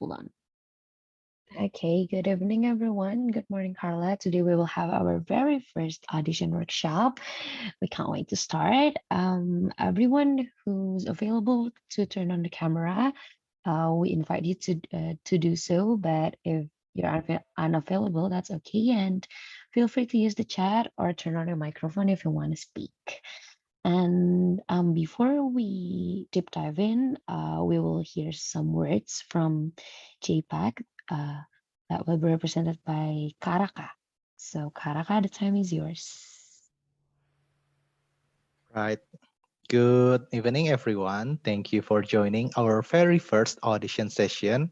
hold on. Okay, good evening, everyone. Good morning, Carla. Today we will have our very first audition workshop. We can't wait to start. Everyone who's available to turn on the camera, we invite you to do so. But if you're unavailable, that's okay. And feel free to use the chat or turn on your microphone if you want to speak. And before we deep dive in, we will hear some words from JPAC that will be represented by Karaka. So, Karaka, the time is yours. Right. Good evening, everyone. Thank you for joining our very first audition session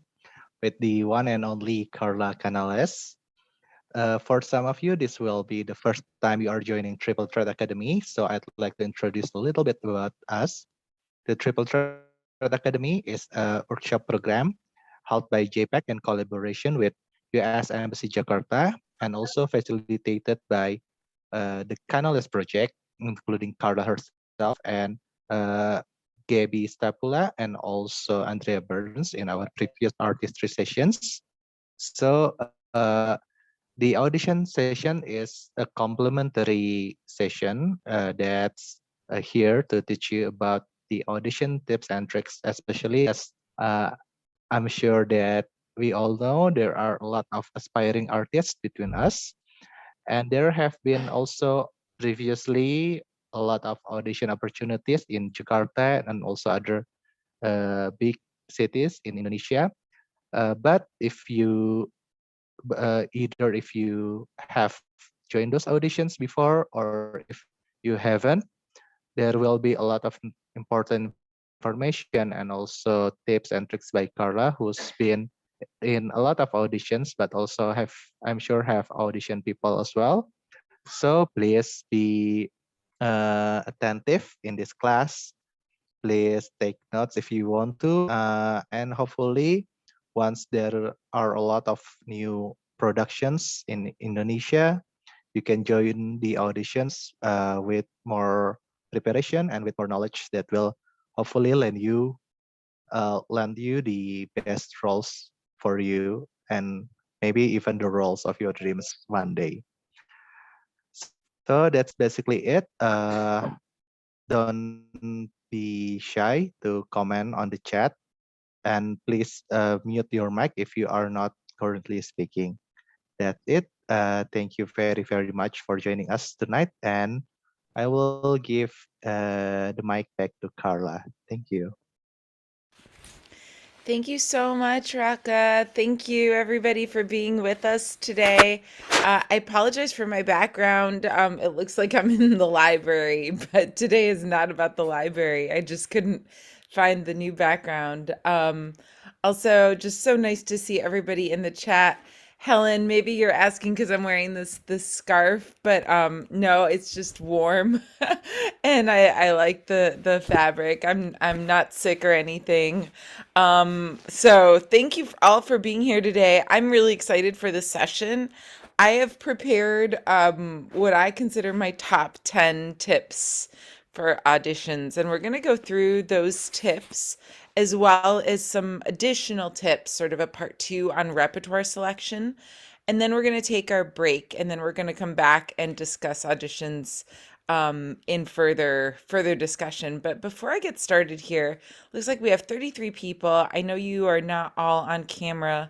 with the one and only Carla Canales. For some of you, this will be the first time you are joining Triple Threat Academy. So I'd like to introduce a little bit about us. The Triple Threat Academy is a workshop program held by JPAC in collaboration with US Embassy Jakarta and also facilitated by the Canales project, including Carla herself and uh, Gaby Stapula and also Andrea Burns in our previous artistry sessions. So the audition session is a complementary session that's here to teach you about the audition tips and tricks, especially as uh, I'm sure that we all know there are a lot of aspiring artists between us. And there have been also previously a lot of audition opportunities in Jakarta and also other big cities in Indonesia. But if you either if you have joined those auditions before or if you haven't, there will be a lot of important information and also tips and tricks by Carla, who's been in a lot of auditions, but also I'm sure have audition people as well. So please be attentive in this class. Please take notes if you want to. And hopefully, once there are a lot of new productions in Indonesia, you can join the auditions with more preparation and with more knowledge that will hopefully lend you the best roles for you and maybe even the roles of your dreams one day. So that's basically it. Don't be shy to comment on the chat, and please mute your mic if you are not currently speaking. That's it. Thank you very, very much for joining us tonight, and I will give the mic back to Carla. Thank you. Thank you so much, Raka. Thank you, everybody, for being with us today. I apologize for my background. It looks like I'm in the library, but today is not about the library. I just couldn't find the new background. Also, just so nice to see everybody in the chat. Helen, maybe you're asking because I'm wearing this scarf, but no, it's just warm, and I like the fabric. I'm not sick or anything. So thank you all for being here today. I'm really excited for this session. I have prepared what I consider my top 10 tips for auditions, and we're going to go through those tips as well as some additional tips, sort of a part two on repertoire selection. And then we're going to take our break, and then we're going to come back and discuss auditions in further discussion. But before I get started here, looks like we have 33 people. I know you are not all on camera.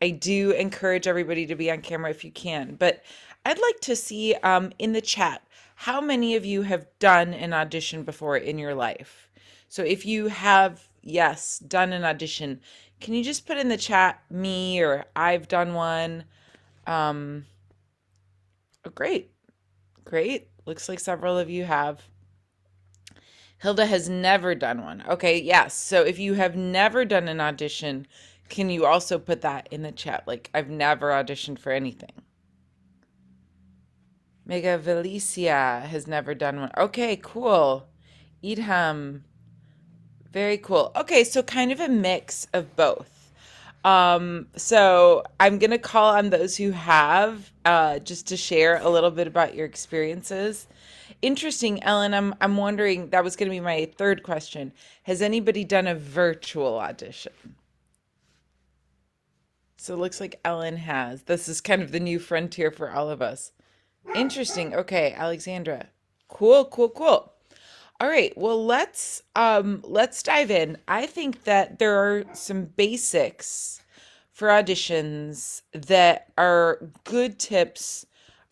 I do encourage everybody to be on camera if you can. But I'd like to see in the chat how many of you have done an audition before in your life. So if you have, yes, done an audition, can you just put in the chat me or I've done one? Oh, great. Great. Looks like several of you have. Hilda has never done one. Okay, yes. So if you have never done an audition, can you also put that in the chat? Like, I've never auditioned for anything. Mega Valicia has never done one. Okay, cool. Idham, very cool. Okay, so kind of a mix of both. So I'm gonna call on those who have, just to share a little bit about your experiences. Interesting, Ellen. I'm wondering, that was gonna be my third question. Has anybody done a virtual audition? So it looks like Ellen has. This is kind of the new frontier for all of us. Interesting. Okay, Alexandra. Cool, cool, cool. All right, well let's dive in. I think that there are some basics for auditions that are good tips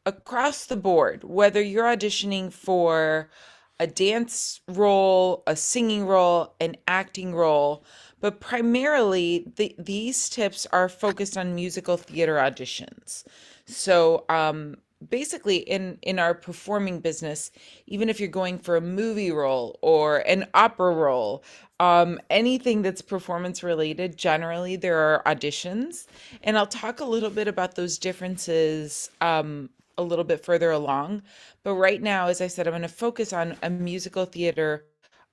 across the board, whether you're auditioning for a dance role, a singing role, an acting role, but primarily these tips are focused on musical theater auditions. So, basically in our performing business, even if you're going for a movie role or an opera role, anything that's performance related, generally there are auditions. And I'll talk a little bit about those differences a little bit further along. But right now, as I said, I'm going to focus on a musical theater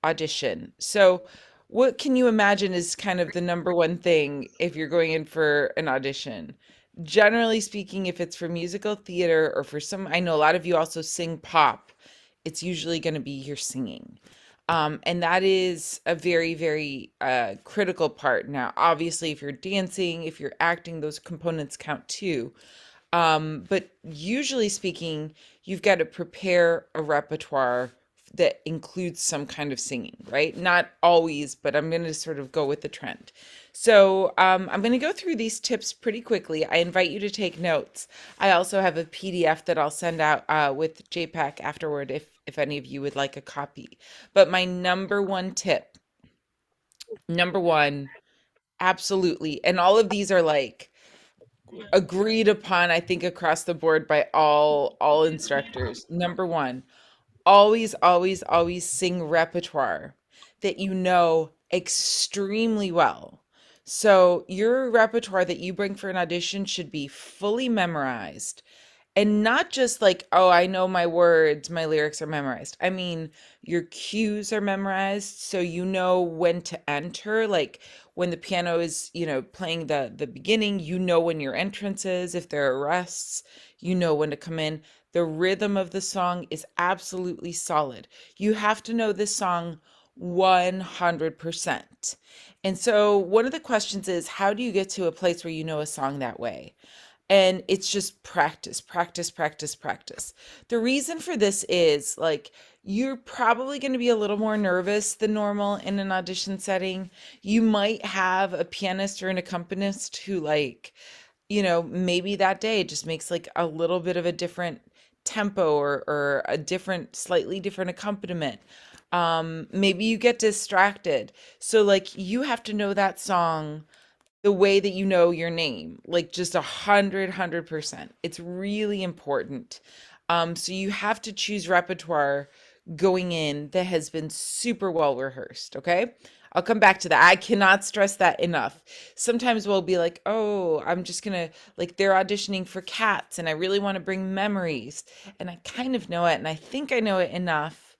audition. So, what can you imagine is kind of the number one thing if you're going in for an audition? Generally speaking, if it's for musical theater or for some, I know a lot of you also sing pop, it's usually going to be your singing. And that is a very, very critical part. Now, obviously, if you're dancing, if you're acting, those components count too. But usually speaking, you've got to prepare a repertoire that includes some kind of singing, right? Not always, but I'm going to sort of go with the trend. So I'm going to go through these tips pretty quickly. I invite you to take notes. I also have a PDF that I'll send out with JPAC afterward if any of you would like a copy. But my number one tip, number one, absolutely. And all of these are like agreed upon, I think, across the board by all instructors. Number one, always, always, always sing repertoire that you know extremely well. So your repertoire that you bring for an audition should be fully memorized, and not just like, oh, I know my words, my lyrics are memorized. I mean, your cues are memorized, so you know when to enter. Like when the piano is, playing the beginning, you know when your entrance is. If there are rests, you know when to come in. The rhythm of the song is absolutely solid. You have to know this song 100%. And so one of the questions is, how do you get to a place where you know a song that way? And it's just practice, practice, practice, practice. The reason for this is like you're probably going to be a little more nervous than normal in an audition setting. You might have a pianist or an accompanist who, like, maybe that day just makes like a little bit of a different tempo or a different, slightly different accompaniment. Maybe you get distracted. So, like, you have to know that song the way that you know your name, like just 100%. It's really important. So you have to choose repertoire going in that has been super well rehearsed. Okay. I'll come back to that. I cannot stress that enough. Sometimes we'll be like, oh, I'm just gonna, like, they're auditioning for Cats and I really want to bring memories. And I kind of know it and I think I know it enough.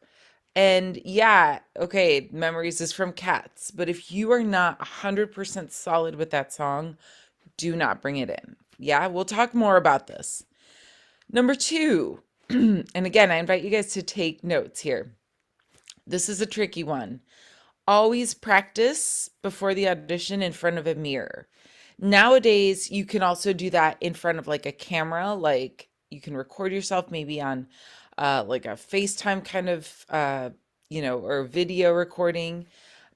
And yeah, okay, Memories is from Cats, but if you are not 100% solid with that song, do not bring it in. Yeah, we'll talk more about this. Number two, and again, I invite you guys to take notes here. This is a tricky one. Always practice before the audition in front of a mirror. Nowadays, you can also do that in front of like a camera, like you can record yourself maybe on like a FaceTime kind of, or video recording.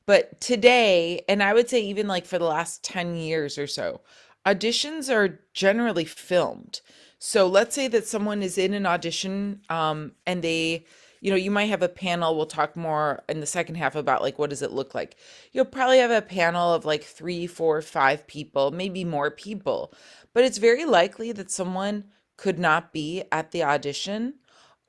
But today, and I would say even like for the last 10 years or so, auditions are generally filmed. So let's say that someone is in an audition, and they, you might have a panel. We'll talk more in the second half about like what does it look like. You'll probably have a panel of like 3, 4, 5 people, maybe more people. But it's very likely that someone could not be at the audition,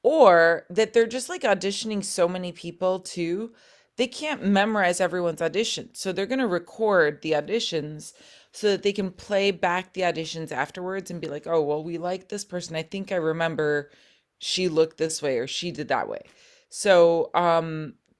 or that they're just like auditioning so many people too, they can't memorize everyone's audition. So they're going to record the auditions so that they can play back the auditions afterwards and be like, oh, well, we like this person. I think I remember she looked this way or she did that way. So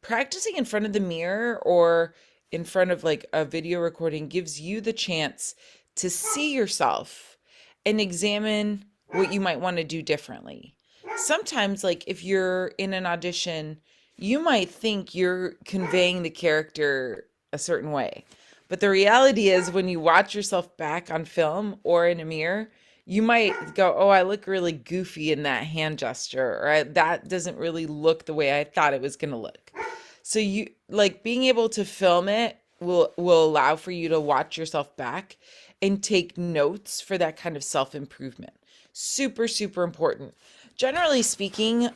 practicing in front of the mirror or in front of like a video recording gives you the chance to see yourself and examine what you might want to do differently. Sometimes, like if you're in an audition, you might think you're conveying the character a certain way, But the reality is, when you watch yourself back on film or in a mirror, you might go, oh, I look really goofy in that hand gesture, or that doesn't really look the way I thought it was going to look. So you like being able to film it will allow for you to watch yourself back and take notes for that kind of self-improvement. Super, super important. Generally speaking,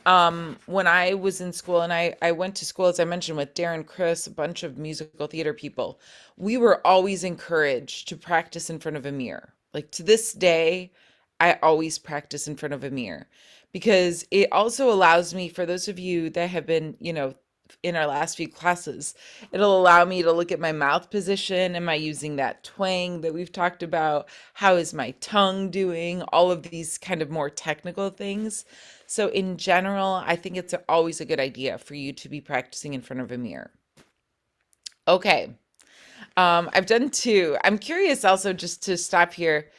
when I was in school, and I went to school, as I mentioned, with Darren, Chris, a bunch of musical theater people, we were always encouraged to practice in front of a mirror. Like to this day, I always practice in front of a mirror because it also allows me, for those of you that have been, in our last few classes, it'll allow me to look at my mouth position. Am I using that twang that we've talked about? How is my tongue doing? All of these kind of more technical things. So in general, I think it's always a good idea for you to be practicing in front of a mirror. Okay. I've done two. I'm curious also, just to stop here.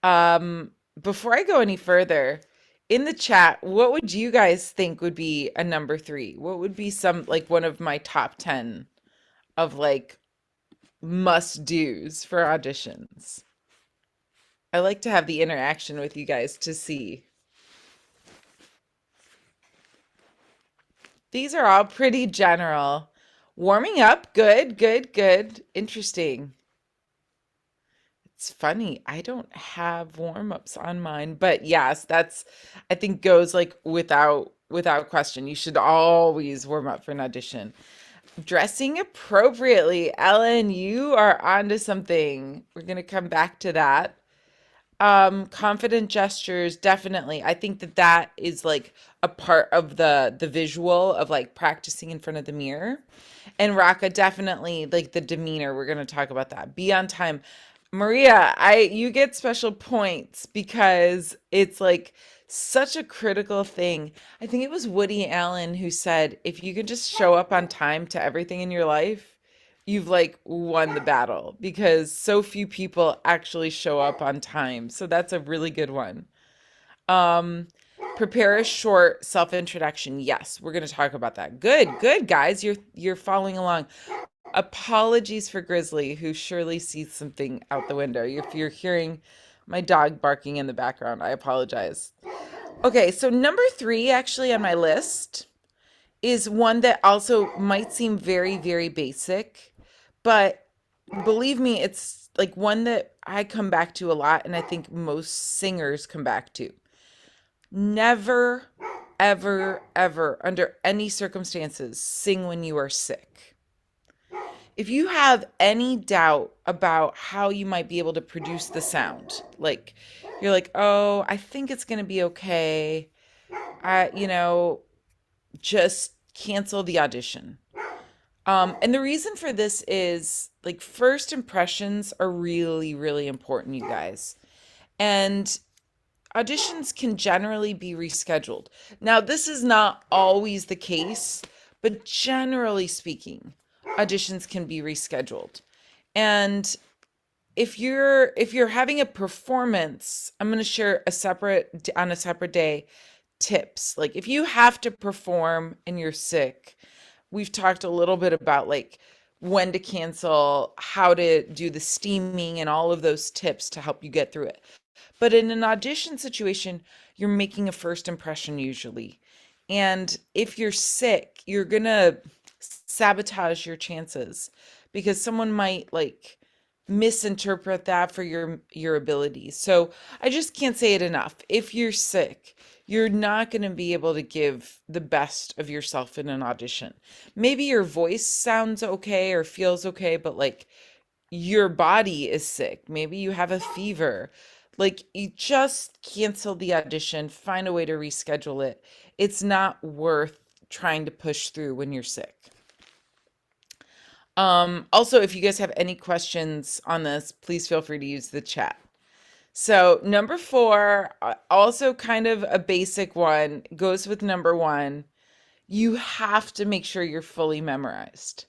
Before I go any further, in the chat, what would you guys think would be a number 3? What would be some, like, one of my top 10 of like must do's for auditions? I like to have the interaction with you guys to see. These are all pretty general. Warming up, good, good, good. Interesting. It's funny, I don't have warm-ups on mine, but yes, that's, I think, goes like without question. You should always warm up for an audition. Dressing appropriately. Ellen, you are onto something. We're gonna come back to that. Confident gestures, definitely. I think that is like a part of the visual of like practicing in front of the mirror. And Raka, definitely like the demeanor. We're gonna talk about that. Be on time. Maria, you get special points because it's like such a critical thing. I think it was Woody Allen who said, if you can just show up on time to everything in your life, you've like won the battle, because so few people actually show up on time. So that's a really good one. Um, Prepare a short self-introduction. Yes, we're going to talk about that. Good, good guys. You're following along. Apologies for Grizzly, who surely sees something out the window. If you're hearing my dog barking in the background, I apologize. Okay, so number 3 actually on my list is one that also might seem very, very basic, but believe me, it's like one that I come back to a lot, and I think most singers come back to. Never, ever, ever, under any circumstances, sing when you are sick. If you have any doubt about how you might be able to produce the sound, like you're like, oh, I think it's going to be okay, just cancel the audition. And the reason for this is like first impressions are really, really important, you guys. And auditions can generally be rescheduled. Now, this is not always the case, but generally speaking, auditions can be rescheduled. And if you're having a performance, I'm going to share on a separate day tips. Like if you have to perform and you're sick, we've talked a little bit about like when to cancel, how to do the steaming, and all of those tips to help you get through it. But in an audition situation, you're making a first impression usually. And if you're sick, you're going to sabotage your chances, because someone might like misinterpret that for your abilities. So I just can't say it enough. If you're sick, you're not going to be able to give the best of yourself in an audition. Maybe your voice sounds okay or feels okay, but like your body is sick. Maybe you have a fever. Like you just cancel the audition, find a way to reschedule it. It's not worth trying to push through when you're sick. Also, if you guys have any questions on this, please feel free to use the chat. So number 4, also kind of a basic one, goes with number 1. You have to make sure you're fully memorized.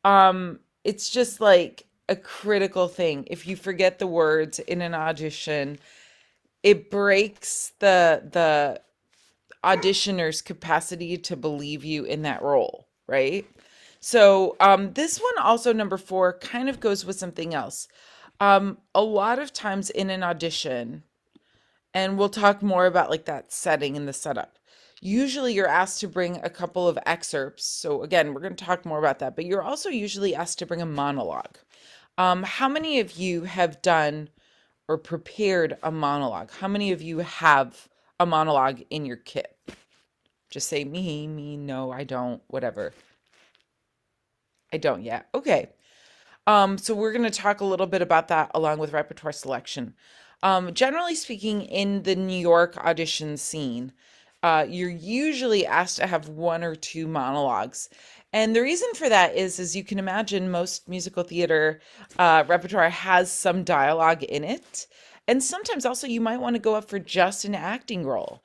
It's just like a critical thing. If you forget the words in an audition, it breaks the auditioner's capacity to believe you in that role, right? So this one also, number 4, kind of goes with something else. A lot of times in an audition, and we'll talk more about like that setting and the setup. Usually you're asked to bring a couple of excerpts. So again, we're going to talk more about that, but you're also usually asked to bring a monologue. How many of you have done or prepared a monologue? How many of you have a monologue in your kit? Just say me, no, I don't, whatever. I don't yet. Okay. So we're going to talk a little bit about that along with repertoire selection. Generally speaking, in the New York audition scene, you're usually asked to have 1 or 2 monologues. And the reason for that is, as you can imagine, most musical theater repertoire has some dialogue in it. And sometimes also you might want to go up for just an acting role.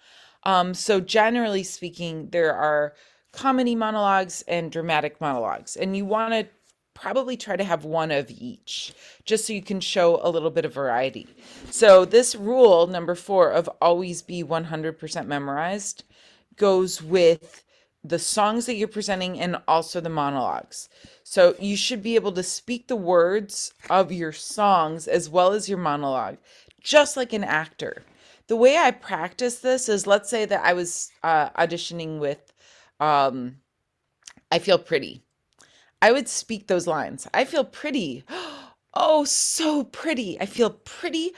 So generally speaking, there are comedy monologues and dramatic monologues. And you want to probably try to have 1 of each, just so you can show a little bit of variety. So this rule, number 4, of always be 100% memorized, goes with the songs that you're presenting and also the monologues. So you should be able to speak the words of your songs as well as your monologue, just like an actor. The way I practice this is, let's say that I was auditioning with I Feel Pretty. I would speak those lines. I feel pretty. Oh, so pretty. I feel pretty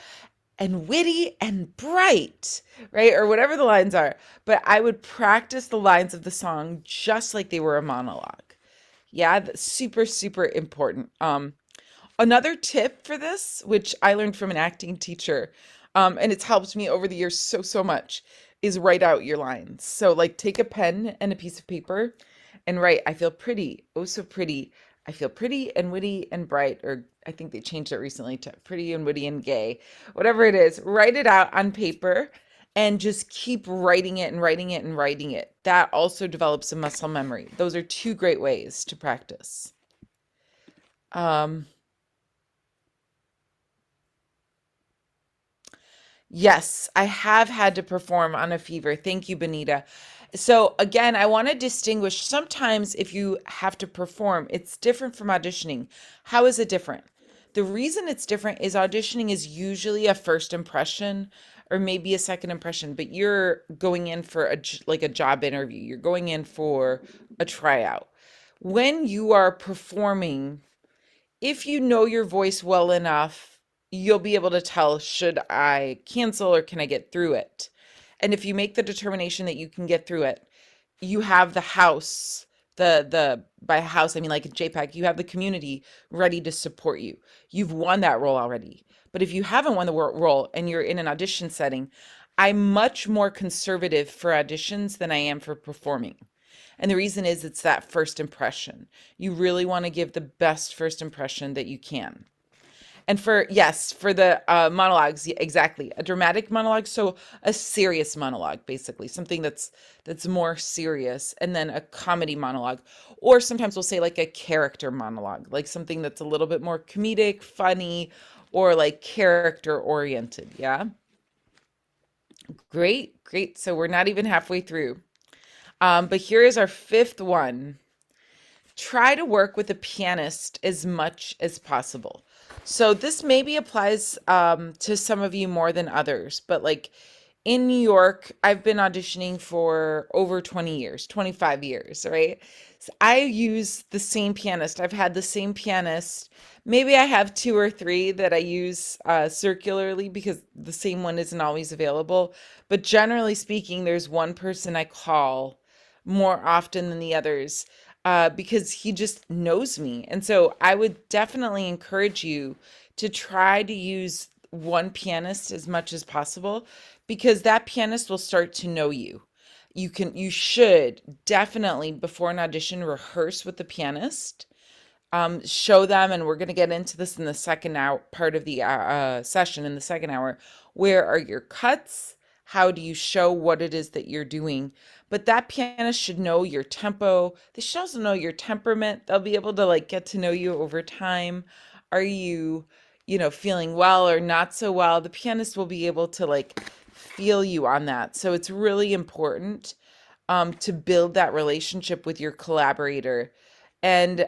and witty and bright, right? Or whatever the lines are. But I would practice the lines of the song just like they were a monologue. Yeah, that's super, super important. Another tip for this, which I learned from an acting teacher, and it's helped me over the years so much, is write out your lines. So, like, take a pen and a piece of paper and write, I feel pretty, oh, so pretty. I feel pretty and witty and bright, or I think they changed it recently to pretty and witty and gay. Whatever it is, write it out on paper and just keep writing it and writing it and writing it. That also develops a muscle memory. Those are 2 great ways to practice. Yes, I have had to perform on a fever. Thank you, Benita. So again, I want to distinguish, sometimes if you have to perform, it's different from auditioning. How is it different? The reason it's different is auditioning is usually a first impression or maybe a second impression, but you're going in for like a job interview. You're going in for a tryout. When you are performing, if you know your voice well enough, you'll be able to tell, should I cancel or can I get through it? And if you make the determination that you can get through it, you have the house, the by house, I mean like a JPAC, you have the community ready to support you. You've won that role already. But if you haven't won the role and you're in an audition setting, I'm much more conservative for auditions than I am for performing. And the reason is it's that first impression. You really want to give the best first impression that you can. And for, yes, for the monologues, exactly. A dramatic monologue, so a serious monologue, basically, something that's more serious, and then a comedy monologue. Or sometimes we'll say like a character monologue, like something that's a little bit more comedic, funny, or like character oriented. Yeah. Great, great. So we're not even halfway through. But here is our 5th one. Try to work with a pianist as much as possible. So this maybe applies to some of you more than others, but like in New York, I've been auditioning for over 20 years, 25 years, right? So I use the same pianist. I've had the same pianist. Maybe I have 2 or 3 that I use circularly because the same one isn't always available. But generally speaking, there's one person I call more often than the others because he just knows me. And so I would definitely encourage you to try to use one pianist as much as possible because that pianist will start to know you. You should definitely before an audition rehearse with the pianist, show them, and we're going to get into this in the second hour part of the session in the second hour. Where are your cuts? How do you show what it is that you're doing? But that pianist should know your tempo. They should also know your temperament. They'll be able to like get to know you over time. Are you, feeling well or not so well? The pianist will be able to like feel you on that. So it's really important to build that relationship with your collaborator and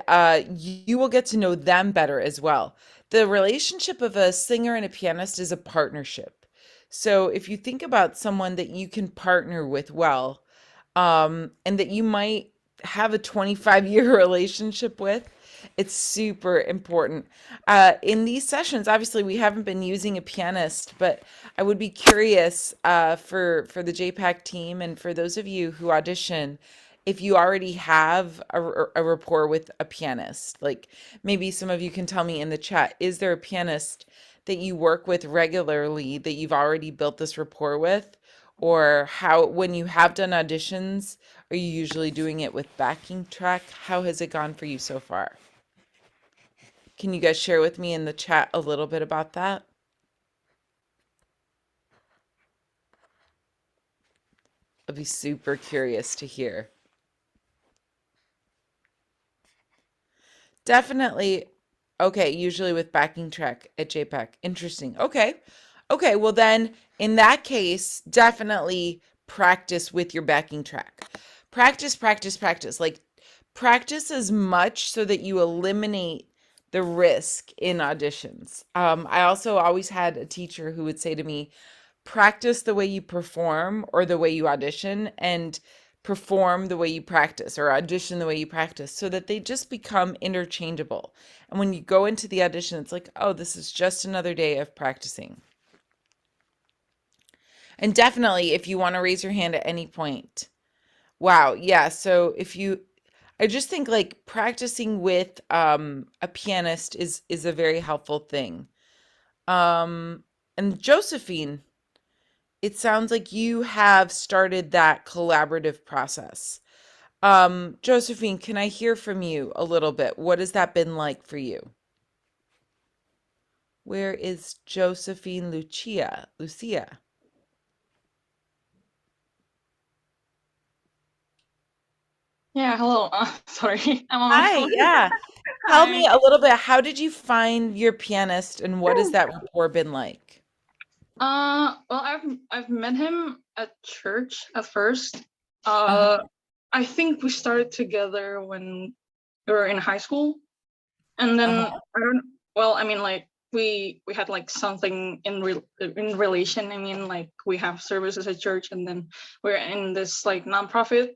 you will get to know them better as well. The relationship of a singer and a pianist is a partnership. So if you think about someone that you can partner with well, and that you might have a 25-year relationship with, it's super important. In these sessions, obviously, we haven't been using a pianist, but I would be curious for the JPAC team and for those of you who audition, if you already have a rapport with a pianist. Like maybe some of you can tell me in the chat, is there a pianist that you work with regularly that you've already built this rapport with? Or how, when you have done auditions, are you usually doing it with backing track? How has it gone for you so far? Can you guys share with me in the chat a little bit about that? I'd be super curious to hear. Definitely. Okay, usually with backing track at JPAC. Interesting. Okay. Okay, well then in that case, definitely practice with your backing track. Practice, practice, practice. Like practice as much so that you eliminate the risk in auditions. I also always had a teacher who would say to me, practice the way you perform or the way you audition, and perform the way you practice or audition the way you practice, so that they just become interchangeable. And when you go into the audition, it's like, oh, this is just another day of practicing. And definitely, if you want to raise your hand at any point. Wow, yeah. So if you, I just think like practicing with a pianist is a very helpful thing. And Josephine, it sounds like you have started that collaborative process. Josephine, can I hear from you a little bit? What has that been like for you? Where is Josephine Lucia? Lucia? Yeah, hello. Sorry, I'm on my Hi, phone. yeah. Tell me Hi. a little bit, how did you find your pianist and what has that rapport been like? Well, I've met him at church at first. Uh-huh. I think we started together when we were in high school, and then Uh-huh. I don't. Well, I mean, like we had like something in relation. I mean, like we have services at church, and then we're in this like nonprofit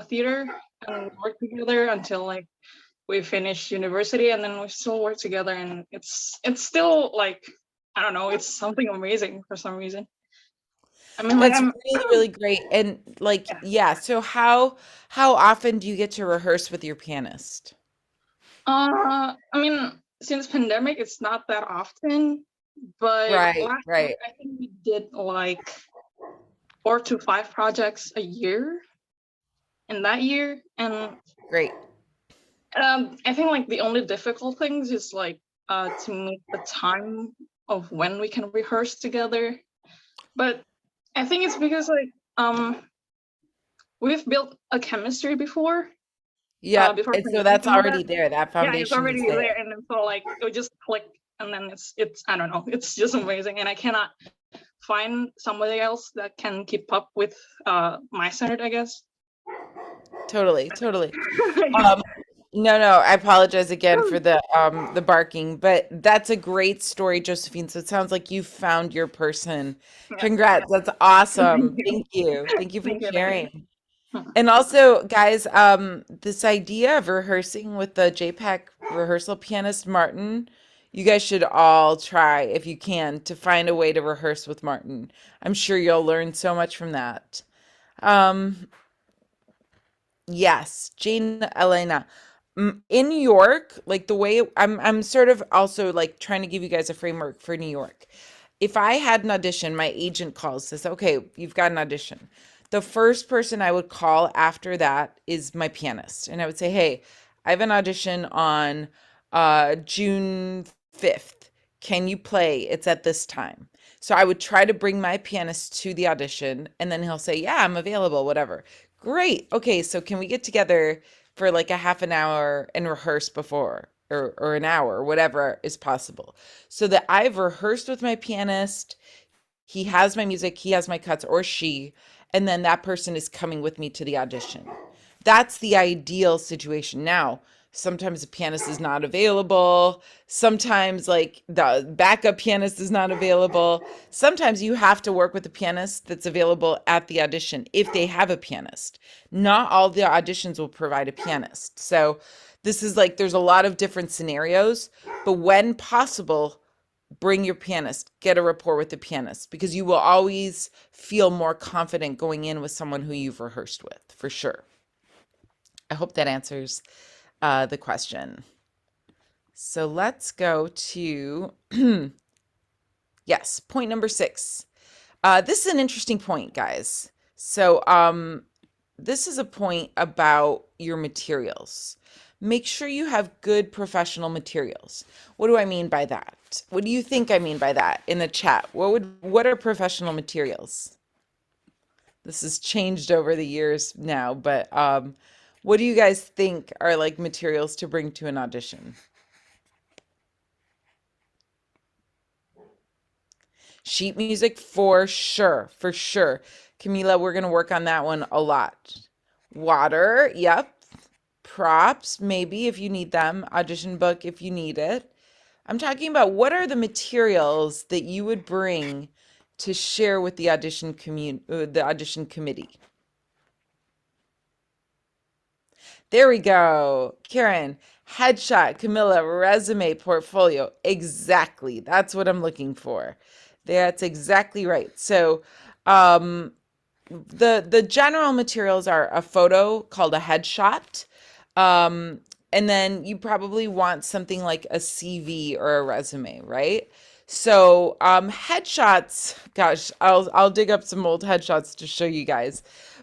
theater, and we work together until like we finished university, and then we still work together, and it's still like I don't know, it's something amazing for some reason. I mean, like That's I'm really, really great. And like, yeah, so how often do you get to rehearse with your pianist? I mean, since pandemic it's not that often, but Right, last year right. I think we did like 4 to 5 projects a year in that year. And Great. I think like the only difficult things is like to make the time of when we can rehearse together. But I think it's because like we've built a chemistry before Yep. before And so pandemic that's and all that. already there. That Yeah, it's foundation is already there. there, and then so like it would just click, and then it's I don't know, it's just amazing, and I cannot find somebody else that can keep up with my standard, I guess. Totally, totally. Yeah. Um, no, I apologize again for the barking, but that's a great story, Josephine. So it sounds like you found your person. Yeah. Congrats. That's Thank awesome. you. Thank you. Thank you for Thank you. Thank you. sharing. And also, guys, this idea of rehearsing with the JPAC rehearsal pianist, Martin, you guys should all try, if you can, to find a way to rehearse with Martin. I'm sure you'll learn so much from that. Um, yes, Jane Elena. In New York, like the way I'm sort of also like trying to give you guys a framework for New York. If I had an audition, my agent calls, says, okay, you've got an audition. The first person I would call after that is my pianist. And I would say, hey, I have an audition on June 5th. Can you play? It's at this time. So I would try to bring my pianist to the audition, and then he'll say, yeah, I'm available, whatever. Great. Okay, so can we get together for like a half an hour and rehearse before, or an hour, whatever is possible, so that I've rehearsed with my pianist. He has my music, he has my cuts, or she, and then that person is coming with me to the audition. That's the ideal situation. Now, Sometimes the pianist is not available. Sometimes like the backup pianist is not available. Sometimes you have to work with the pianist that's available at the audition if they have a pianist. Not all the auditions will provide a pianist. So this is like, there's a lot of different scenarios, but when possible, bring your pianist, get a rapport with the pianist, because you will always feel more confident going in with someone who you've rehearsed with, for sure. I hope that answers the question. So let's go to, yes, point number 6. This is an interesting point, guys. So this is a point about your materials. Make sure you have good professional materials. What do I mean by that? What do you think I mean by that in the chat? What are professional materials? This has changed over the years now, but what do you guys think are like materials to bring to an audition? Sheet music, for sure, for sure. Camila, we're going to work on that one a lot. Water, yep. Props, maybe if you need them. Audition book if you need it. I'm talking about what are the materials that you would bring to share with the audition committee. There we go. Karen, headshot, Camilla, resume, portfolio. Exactly. That's what I'm looking for. That's exactly right. So the general materials are a photo called a headshot. And then you probably want something like a CV or a resume, right? So headshots, gosh, I'll dig up some old headshots to show you guys.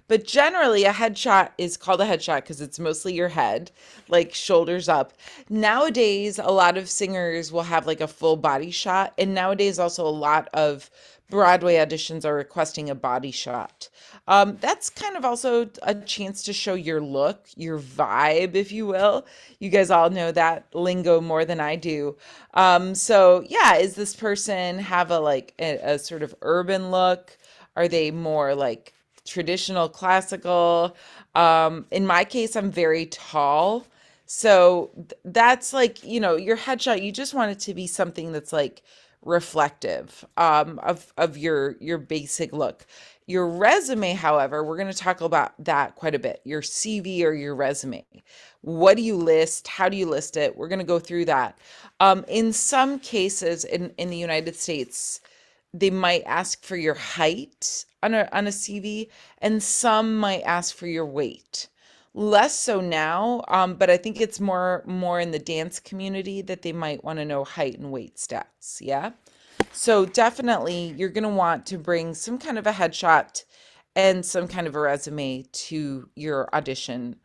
But generally, a headshot is called a headshot because it's mostly your head, like shoulders up. Nowadays, a lot of singers will have like a full body shot. And nowadays, also a lot of Broadway auditions are requesting a body shot. That's kind of also a chance to show your look, your vibe, if you will. You guys all know that lingo more than I do. So yeah, is this person have a sort of urban look? Are they more like traditional classical? In my case, I'm very tall. So that's like, your headshot, you just want it to be something that's like reflective of your basic look. Your resume, however, we're going to talk about that quite a bit. Your CV or your resume. What do you list? How do you list it? We're going to go through that. In some cases in the United States, they might ask for your height on a CV, and some might ask for your weight. Less so now, but I think it's more in the dance community that they might want to know height and weight stats. Yeah. So definitely you're going to want to bring some kind of a headshot and some kind of a resume to your audition.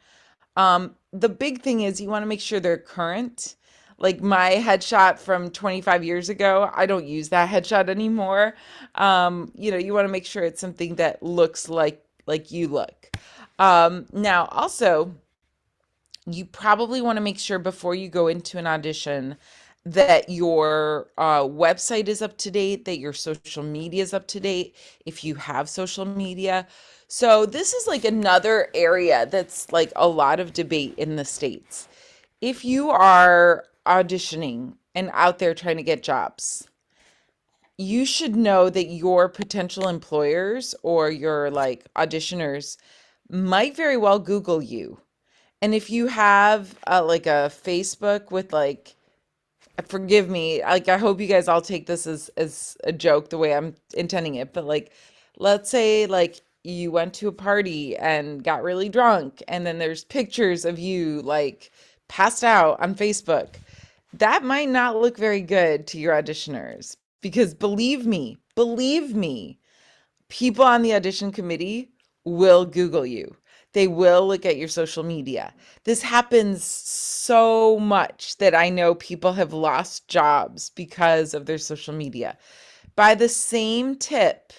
The big thing is you want to make sure they're current. Like my headshot from 25 years ago, I don't use that headshot anymore. You want to make sure it's something that looks like you look. Now also, you probably want to make sure before you go into an audition that your website is up to date, that your social media is up to date, if you have social media. So this is like another area that's like a lot of debate in the States. If you are auditioning and out there trying to get jobs, you should know that your potential employers or your like auditioners might very well Google you. And if you have like a Facebook with like, forgive me, like I hope you guys all take this as a joke the way I'm intending it, but like let's say like you went to a party and got really drunk and then there's pictures of you like passed out on Facebook. That might not look very good to your auditioners because believe me, people on the audition committee will Google you. They will look at your social media. This happens so much that I know people have lost jobs because of their social media. By the same tip,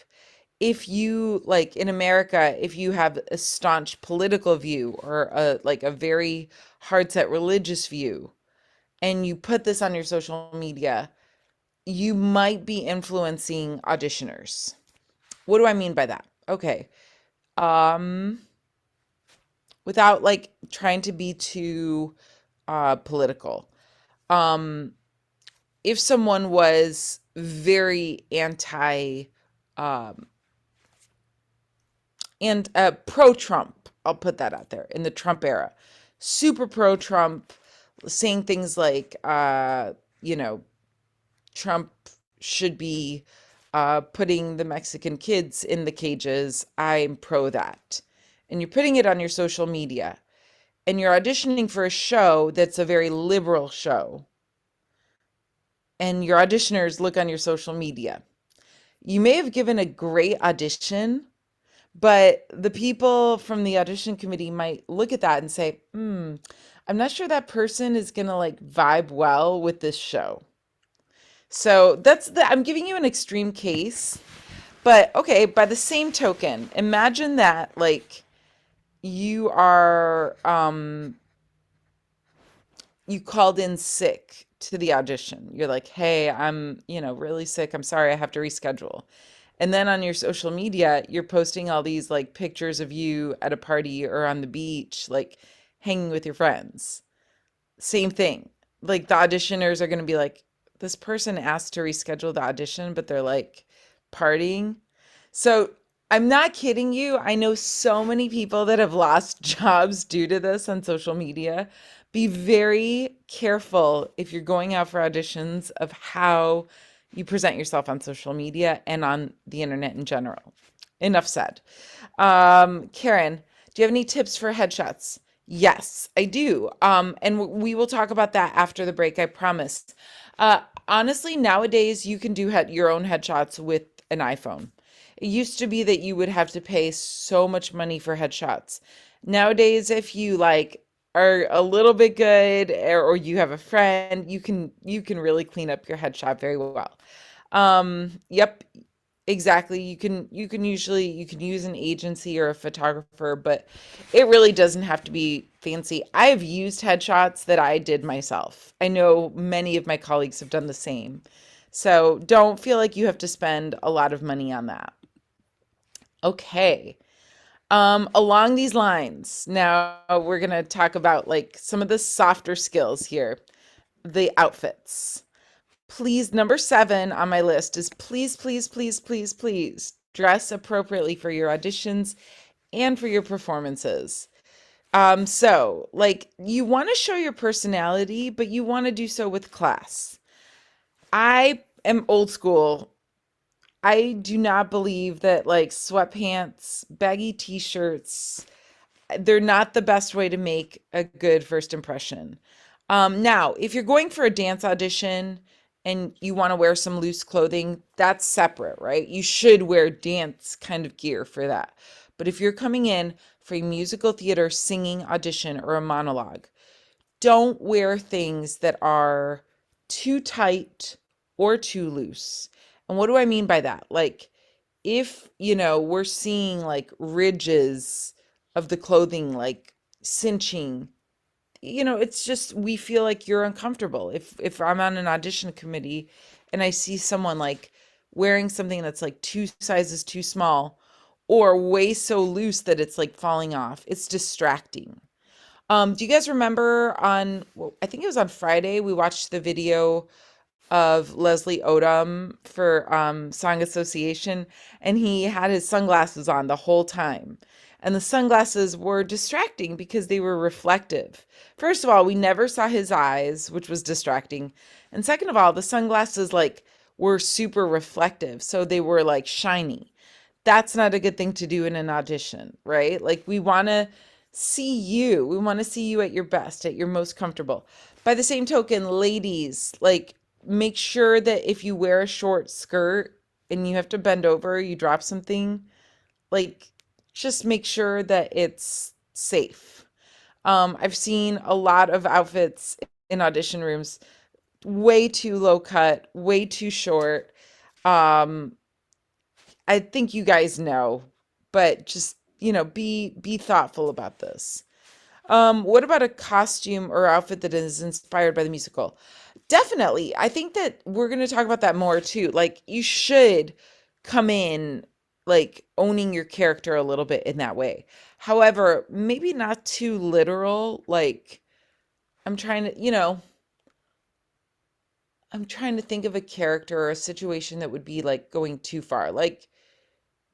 if you like in America, if you have a staunch political view or a very hard set religious view, and you put this on your social media, you might be influencing auditioners. What do I mean by that? Okay. Without like trying to be too political. If someone was very anti and pro-Trump, I'll put that out there, in the Trump era, super pro-Trump, saying things like, Trump should be putting the Mexican kids in the cages. I'm pro that. And you're putting it on your social media, and you're auditioning for a show that's a very liberal show, and your auditioners look on your social media. You may have given a great audition, but the people from the audition committee might look at that and say, I'm not sure that person is going to like vibe well with this show. So I'm giving you an extreme case, but okay, by the same token, imagine that like you are, you called in sick to the audition. You're like, hey, I'm, really sick. I'm sorry, I have to reschedule. And then on your social media, you're posting all these like pictures of you at a party or on the beach, like hanging with your friends. Same thing. Like the auditioners are going to be like, this person asked to reschedule the audition, but they're like partying. So I'm not kidding you. I know so many people that have lost jobs due to this on social media. Be very careful if you're going out for auditions of how you present yourself on social media and on the internet in general. Enough said. Karen, do you have any tips for headshots? Yes, I do. And we will talk about that after the break, I promise. Honestly, nowadays you can do your own headshots with an iPhone. It used to be that you would have to pay so much money for headshots. Nowadays, if you like are a little bit good or you have a friend, you can really clean up your headshot very well. Yep, exactly. You can use an agency or a photographer, but it really doesn't have to be fancy. I have used headshots that I did myself. I know many of my colleagues have done the same. So don't feel like you have to spend a lot of money on that. Okay. Along these lines, now we're going to talk about like some of the softer skills here, the outfits. Please, number 7 on my list is please, please, please, please, please dress appropriately for your auditions and for your performances. So like you want to show your personality, but you want to do so with class. I am old school. I do not believe that like sweatpants, baggy t-shirts, they're not the best way to make a good first impression. Now, if you're going for a dance audition and you want to wear some loose clothing, that's separate, right? You should wear dance kind of gear for that. But if you're coming in for a musical theater singing audition or a monologue, don't wear things that are too tight or too loose. And what do I mean by that? Like if, we're seeing like ridges of the clothing, like cinching, it's just, we feel like you're uncomfortable. If I'm on an audition committee and I see someone like wearing something that's like 2 sizes too small or way so loose that it's like falling off, it's distracting. Do you guys remember I think it was on Friday, we watched the video of Leslie Odom for Song Association, and he had his sunglasses on the whole time. And the sunglasses were distracting because they were reflective. First of all, we never saw his eyes, which was distracting. And second of all, the sunglasses like were super reflective, so they were like shiny. That's not a good thing to do in an audition, right? Like we want to see you. We want to see you at your best, at your most comfortable. By the same token, ladies, like make sure that if you wear a short skirt and you have to bend over, you drop something, like just make sure that it's safe. I've seen a lot of outfits in audition rooms way too low cut, way too short. I think you guys know, but just, be thoughtful about this. What about a costume or outfit that is inspired by the musical? Definitely. I think that we're going to talk about that more too. Like you should come in like owning your character a little bit in that way. However, maybe not too literal. Like, I'm trying to, I'm trying to think of a character or a situation that would be like going too far. Like,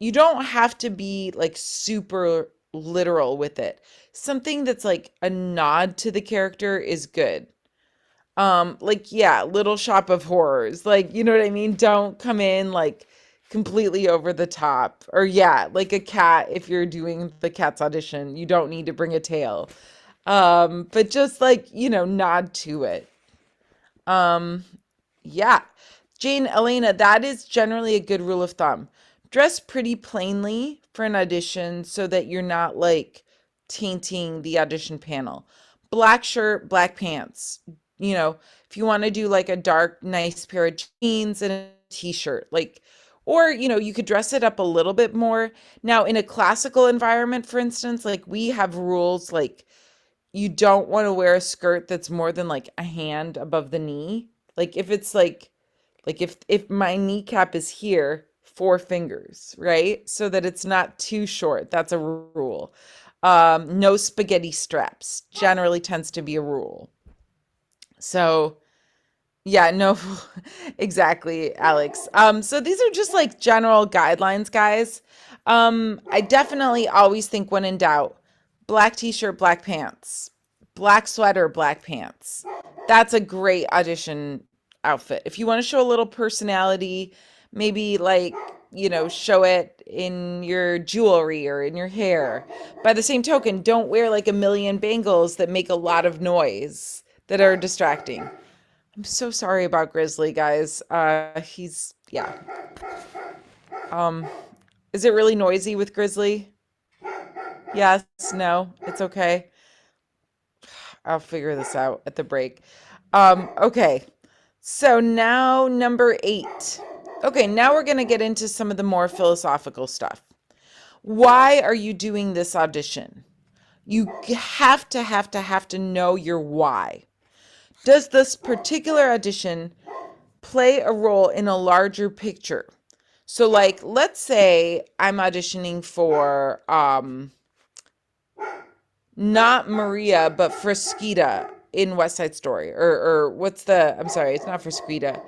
you don't have to be like super literal with it. Something that's like a nod to the character is good. Like, yeah, Little Shop of Horrors. Like, you know what I mean? Don't come in like completely over the top. Or yeah, like a cat, if you're doing the cat's audition, you don't need to bring a tail. But just like, nod to it. Um, yeah. Jane, Elena, that is generally a good rule of thumb. Dress pretty plainly for an audition so that you're not like tainting the audition panel. Black shirt, black pants. If you want to do like a dark, nice pair of jeans and a t-shirt, like, or, you could dress it up a little bit more. Now, in a classical environment, for instance, like we have rules like you don't want to wear a skirt that's more than like a hand above the knee. Like if it's like if my kneecap is here, 4 fingers, right? So that it's not too short. That's a rule. No spaghetti straps generally tends to be a rule. So yeah, no, exactly, Alex. So these are just like general guidelines, guys. I definitely always think when in doubt, black t-shirt, black pants, black sweater, black pants. That's a great audition outfit. If you want to show a little personality, maybe like, show it in your jewelry or in your hair. By the same token, don't wear like a million bangles that make a lot of noise that are distracting. I'm so sorry about Grizzly, guys. He's yeah. Um, is it really noisy with Grizzly? Yes, no, it's okay. I'll figure this out at the break. Okay. So now number 8. Okay, now we're gonna get into some of the more philosophical stuff. Why are you doing this audition? You have to know your why. Does this particular audition play a role in a larger picture? So like let's say I'm auditioning for not Maria but Frasquita in West Side Story or what's the I'm sorry, it's not Frasquita.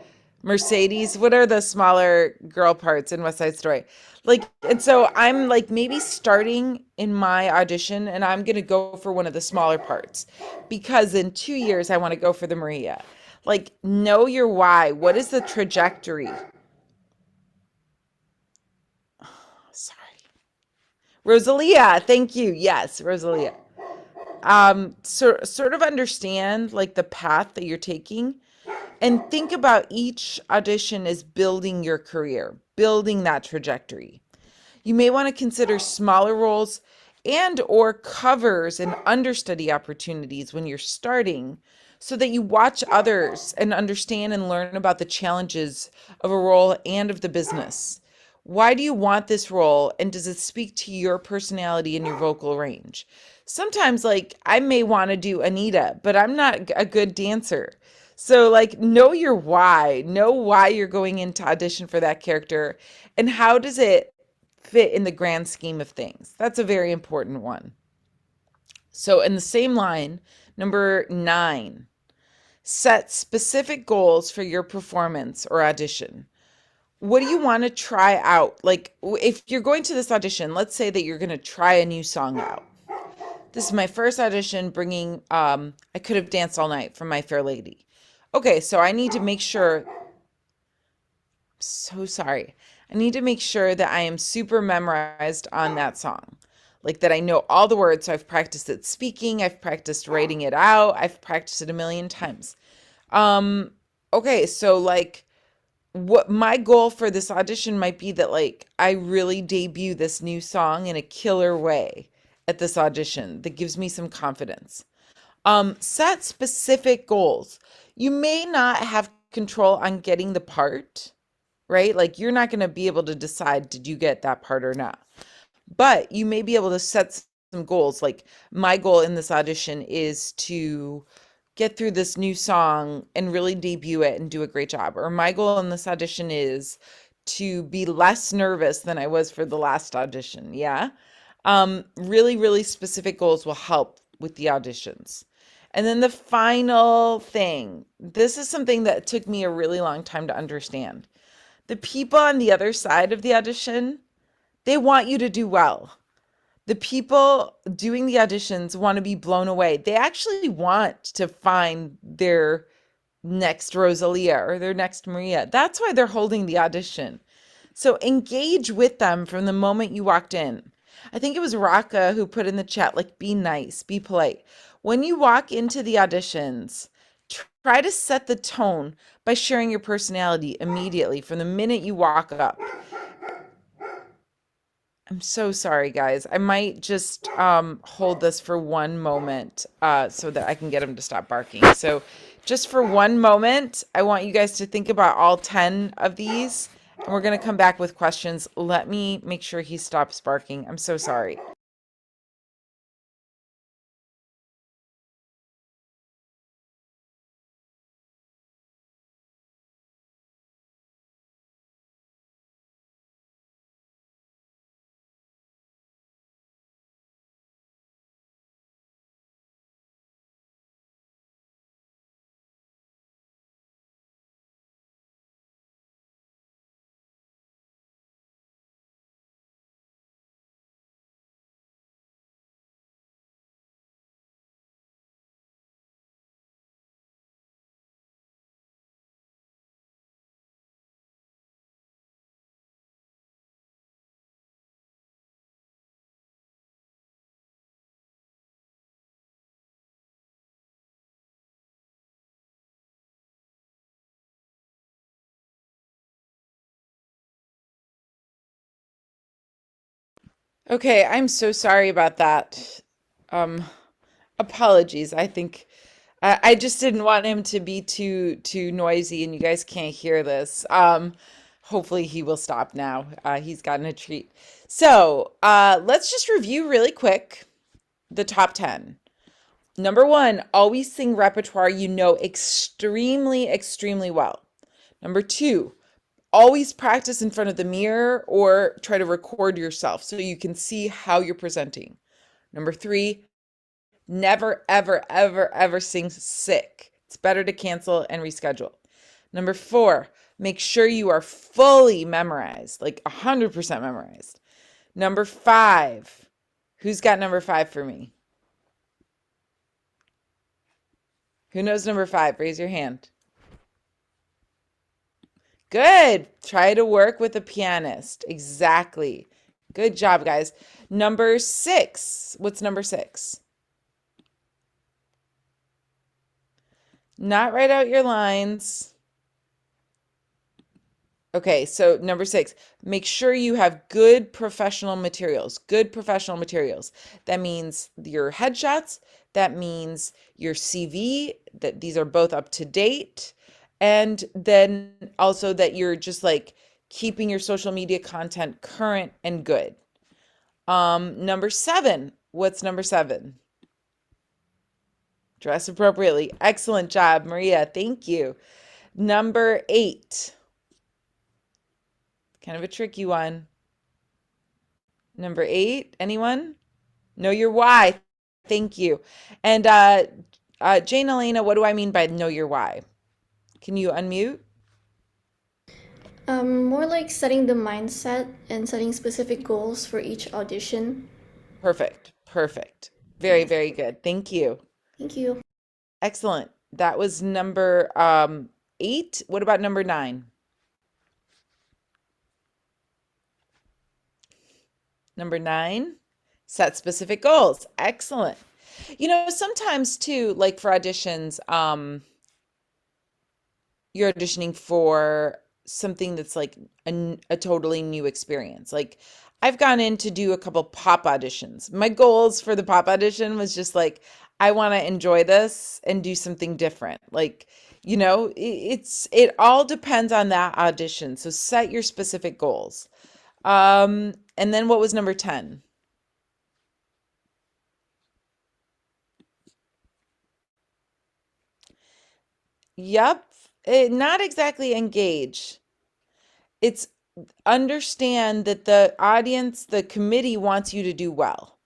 Mercedes, what are the smaller girl parts in West Side Story? Like, and so I'm like maybe starting in my audition and I'm going to go for one of the smaller parts because in 2 years I want to go for the Maria. Like, know your why. What is the trajectory? Sorry. Rosalia, thank you. Yes, Rosalia. Sort of understand like the path that you're taking and think about each audition as building your career, building that trajectory. You may want to consider smaller roles and or covers and understudy opportunities when you're starting so that you watch others and understand and learn about the challenges of a role and of the business. Why do you want this role and does it speak to your personality and your vocal range? Sometimes like I may want to do Anita, but I'm not a good dancer. So like know your why, know why you're going into audition for that character and how does it fit in the grand scheme of things. That's a very important one. So in the same line, number 9, set specific goals for your performance or audition. What do you want to try out? Like if you're going to this audition, let's say that you're going to try a new song out. This is my first audition bringing I Could Have Danced All Night from My Fair Lady. Okay, so I need to make sure so sorry. I need to make sure that I am super memorized on that song. Like that I know all the words. So I've practiced it speaking, I've practiced writing it out, I've practiced it a million times. Okay, so like what my goal for this audition might be that like I really debut this new song in a killer way at this audition that gives me some confidence. Set specific goals. You may not have control on getting the part, right? Like you're not going to be able to decide did you get that part or not. But you may be able to set some goals. Like my goal in this audition is to get through this new song and really debut it and do a great job. Or my goal in this audition is to be less nervous than I was for the last audition. Yeah. Really, really specific goals will help with the auditions. And then the final thing, this is something that took me a really long time to understand. The people on the other side of the audition, they want you to do well. The people doing the auditions want to be blown away. They actually want to find their next Rosalia or their next Maria. That's why they're holding the audition. So engage with them from the moment you walked in. I think it was Raka who put in the chat, like, be nice, be polite. When you walk into the auditions, try to set the tone by sharing your personality immediately from the minute you walk up. I'm so sorry, guys. I might just hold this for one moment so that I can get him to stop barking. So just for one moment, I want you guys to think about all 10 of these, and we're going to come back with questions. Let me make sure he stops barking. I'm so sorry. Okay, I'm so sorry about that. Um, Apologies. I think I just didn't want him to be too noisy, and you guys can't hear this. Hopefully he will stop now. He's gotten a treat. So let's just review really quick the top 10. Number 1, always sing repertoire you know extremely, extremely well. Number 2, always practice in front of the mirror or try to record yourself so you can see how you're presenting. Number 3, never, ever, ever, ever sing sick. It's better to cancel and reschedule. Number 4, make sure you are fully memorized, like 100% memorized. Number 5, who's got number 5 for me? Who knows number 5? Raise your hand. Good. Try to work with a pianist. Exactly. Good job, guys. Number 6. What's number 6? Not write out your lines. Okay, so number 6, make sure you have good professional materials. Good professional materials. That means your headshots. That means your CV, that these are both up to date. And then also that you're just like keeping your social media content current and good. Number 7, what's number 7? Dress appropriately. Excellent job, Maria. Thank you. Number 8. Kind of a tricky one. Number 8, anyone? Know your why. Thank you. And Jane Elena, what do I mean by know your why? Can you unmute? More like setting the mindset and setting specific goals for each audition. Perfect. Perfect. Very, very good. Thank you. Thank you. Excellent. That was number 8. What about number 9? Number 9, set specific goals. Excellent. You know, sometimes too, like for auditions, you're auditioning for something that's like a totally new experience. Like I've gone in to do a couple pop auditions. My goals for the pop audition was just like, I want to enjoy this and do something different. Like, you know, it all depends on that audition. So set your specific goals. And then what was number 10? Yep. Not exactly engage. It's understand that the audience, the committee wants you to do well.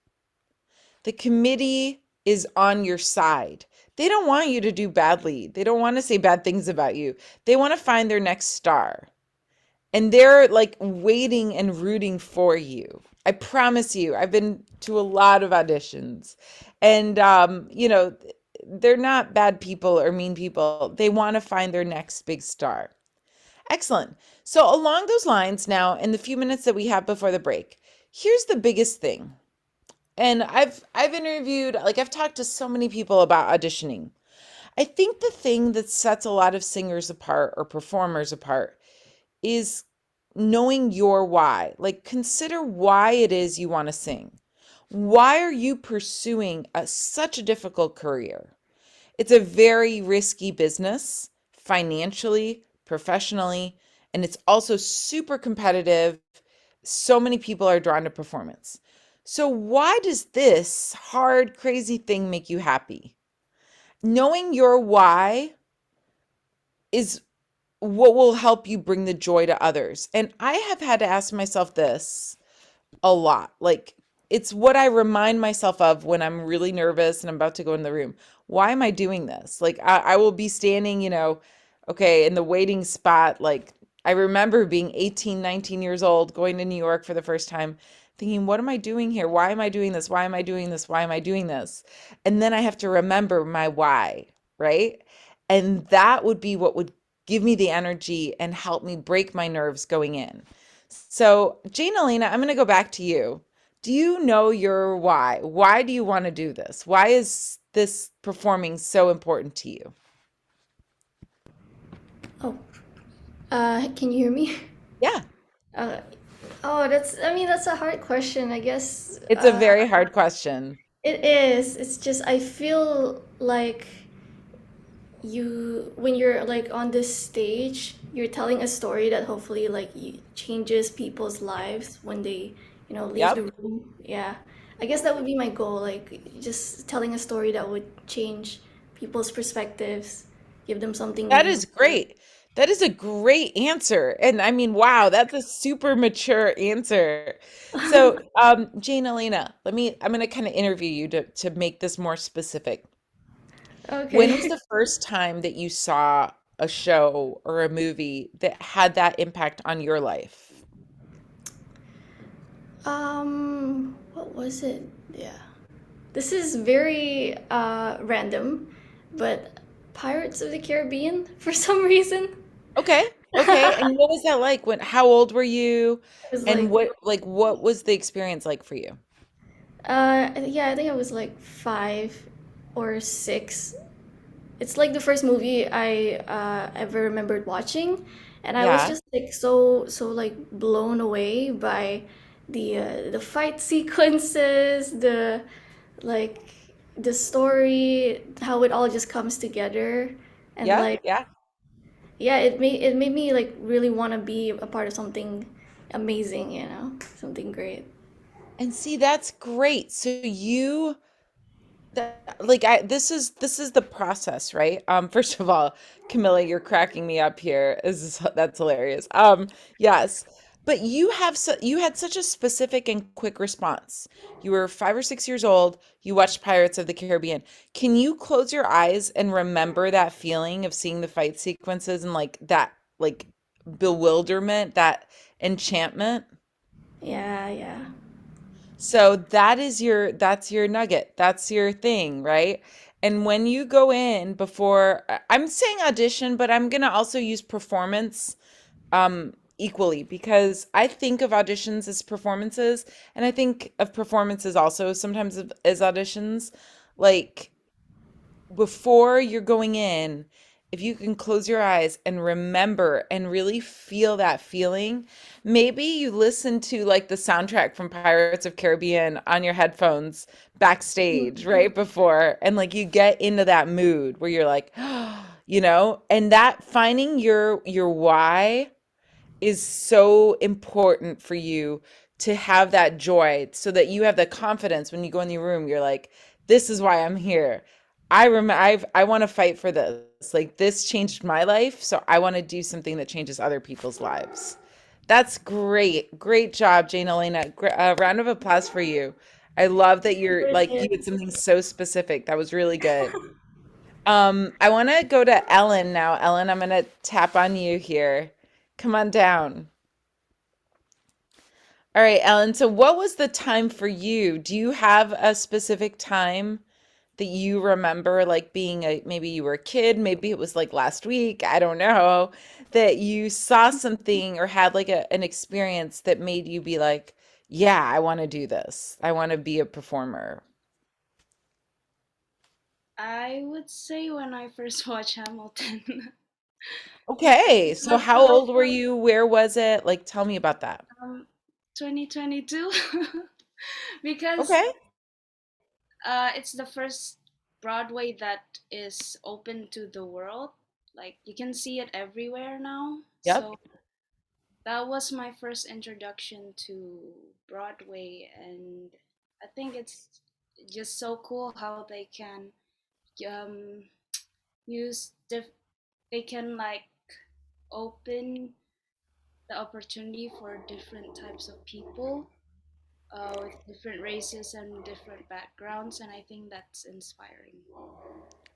The committee is on your side. They don't want you to do badly. They don't want to say bad things about you. They want to find their next star. And they're like waiting and rooting for you. I promise you, I've been to a lot of auditions. And they're not bad people or mean people. They want to find their next big star. Excellent. So along those lines now, in the few minutes that we have before the break, here's the biggest thing. And I've interviewed, like I've talked to so many people about auditioning. I think the thing that sets a lot of singers apart or performers apart is knowing your why. Like consider why it is you want to sing. Why are you pursuing such a difficult career? It's a very risky business financially, professionally, and it's also super competitive. So many people are drawn to performance. So, why does this hard, crazy thing make you happy? Knowing your why is what will help you bring the joy to others. And I have had to ask myself this a lot. Like, it's what I remind myself of when I'm really nervous and I'm about to go in the room. Why am I doing this? Like, I will be standing, okay, in the waiting spot. Like, I remember being 18, 19 years old, going to New York for the first time, thinking, what am I doing here? Why am I doing this? Why am I doing this? Why am I doing this? And then I have to remember my why, right? And that would be what would give me the energy and help me break my nerves going in. So, Jane Elena, I'm going to go back to you. Do you know your why? Why do you want to do this? Why is this performing so important to you? Oh, can you hear me? Yeah, Uh, that's a hard question, I guess. it's a very hard question. It is. It's just, I feel like when you're like on this stage, you're telling a story that hopefully like changes people's lives when they, leave Yep. the room. Yeah. I guess that would be my goal, like just telling a story that would change people's perspectives, give them something That is meaningful. great. That is a great answer. And I mean, wow, that's a super mature answer. So, Jane Elena, I'm going to kind of interview you to make this more specific. When was Okay. the first time that you saw a show or a movie that had that impact on your life? What was it? Yeah. This is very random, but Pirates of the Caribbean for some reason. Okay. Okay. And what was that like? How old were you? It was And like, what was the experience like for you? yeah, I think I was like 5 or 6. It's like the first movie I ever remembered watching, and I was Yeah. just like so like blown away by the fight sequences, like the story, how it all just comes together, and Yeah. like Yeah. yeah, it made me like really want to be a part of something amazing, something great. And see, that's great. So you that like I this is the process, right? First of all, Camilla, you're cracking me up here. That's hilarious. Yes. But you had such a specific and quick response. You were 5 or 6 years old. You watched Pirates of the Caribbean. Can you close your eyes and remember that feeling of seeing the fight sequences and like that like bewilderment, that enchantment? Yeah, yeah. So that's your nugget. That's your thing, right? And when you go in before I'm saying audition, but I'm going to also use performance equally because I think of auditions as performances and I think of performances also sometimes as auditions. Like before you're going in, if you can close your eyes and remember and really feel that feeling, maybe you listen to like the soundtrack from Pirates of Caribbean on your headphones backstage right before and like you get into that mood where you're like, and that finding your why is so important for you to have that joy so that you have the confidence when you go in the room you're like this is why I'm here. I want to fight for this. Like this changed my life, so I want to do something that changes other people's lives. That's great. Great job, Jane Elena. Round of applause for you. I love that you're like you Brilliant. did something so specific. That was really good. I want to go to Ellen now. Ellen, I'm going to tap on you here. Come on down. All right, Ellen. So, what was the time for you? Do you have a specific time that you remember, like being maybe you were a kid, maybe it was like last week, I don't know, that you saw something or had like an experience that made you be like, yeah, I want to do this. I want to be a performer. I would say when I first watched Hamilton. Okay, so But how old were you? Where was it? Like, tell me about that. 2022 because Okay. it's the first Broadway that is open to the world. Like you can see it everywhere now. Yep. So that was my first introduction to Broadway, and I think it's just so cool how they can um, use they can like open the opportunity for different types of people with different races and different backgrounds, and I think that's inspiring.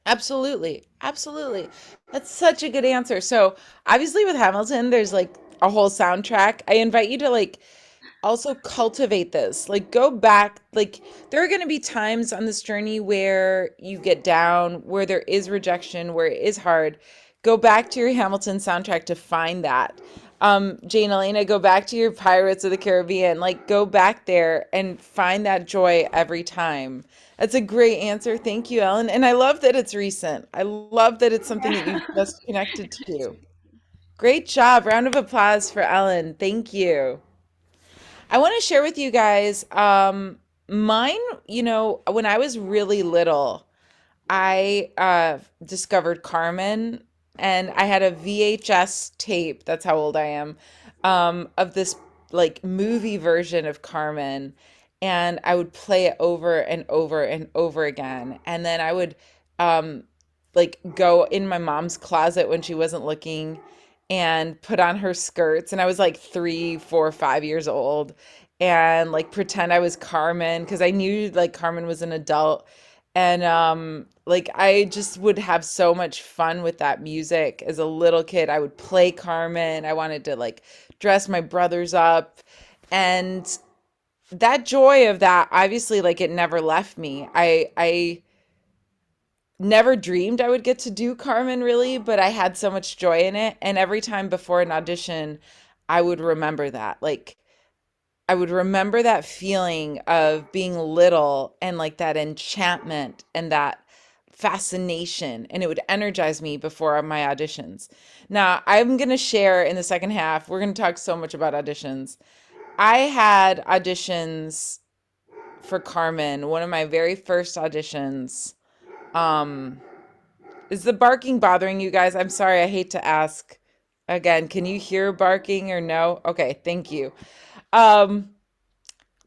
Absolutely. Absolutely. That's such a good answer. So, obviously with Hamilton, there's like a whole soundtrack. I invite you to like also cultivate this. Like go back, like there are going to be times on this journey where you get down, where there is rejection, where it is hard. Go back to your Hamilton soundtrack to find that. Jane Elena, go back to your Pirates of the Caribbean. Like go back there and find that joy every time. That's a great answer. Thank you, Ellen. And I love that it's recent. I love that it's something that Yeah. you've just connected to. Great job. Round of applause for Ellen. Thank you. I want to share with you guys mine, when I was really little, I discovered Carmen and I had a VHS tape, that's how old I am, of this like movie version of Carmen. And I would play it over and over and over again. And then I would um, like go in my mom's closet when she wasn't looking and put on her skirts. And I was like 3, 4, 5 years old and like pretend I was Carmen because I knew like Carmen was an adult and like I just would have so much fun with that music as a little kid. I would play Carmen. I wanted to like dress my brothers up. And that joy of that, obviously, like it never left me. I never dreamed I would get to do Carmen really, but I had so much joy in it. And every time before an audition, I would remember that. Like I would remember that feeling of being little and like that enchantment and that fascination, and it would energize me before my auditions. Now, I'm going to share in the second half, we're going to talk so much about auditions. I had auditions for Carmen, one of my very first auditions. Um, is the barking bothering you guys? I'm sorry, I hate to ask. Again, can you hear barking or no? Okay, thank you. Um,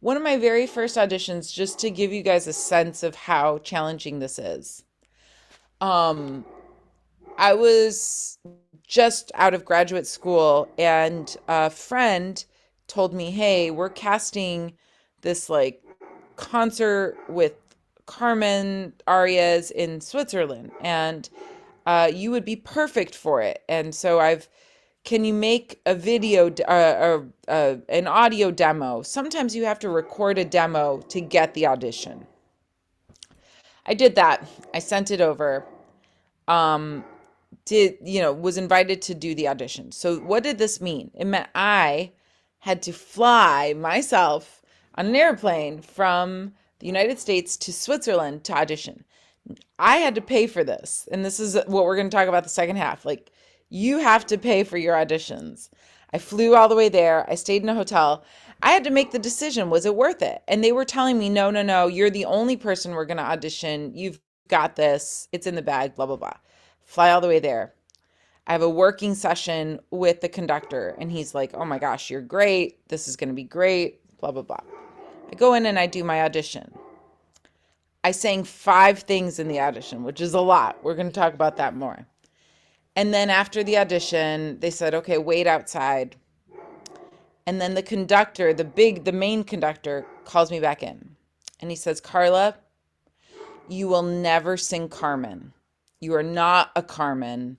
One of my very first auditions, just to give you guys a sense of how challenging this is. Um, I was just out of graduate school, and a friend told me, "Hey, we're casting this like concert with Carmen arias in Switzerland, and you would be perfect for it." And so can you make a video, an audio demo? Sometimes you have to record a demo to get the audition. I did that. I sent it over. Um, was invited to do the audition. So what did this mean? It meant I had to fly myself on an airplane from the United States to Switzerland to audition. I had to pay for this. And this is what we're going to talk about the second half. Like, you have to pay for your auditions. I flew all the way there. I stayed in a hotel. I had to make the decision, was it worth it? And they were telling me, no, no, no, you're the only person we're going to audition. You've got this. It's in the bag, blah, blah, blah. Fly all the way there. I have a working session with the conductor, and he's like, oh my gosh, you're great. This is going to be great, blah, blah, blah. I go in and I do my audition. I sang 5 things in the audition, which is a lot. We're going to talk about that more. And then after the audition, they said, okay, wait outside. And then the conductor, the main conductor, calls me back in. And he says, Carla, you will never sing Carmen. You are not a Carmen.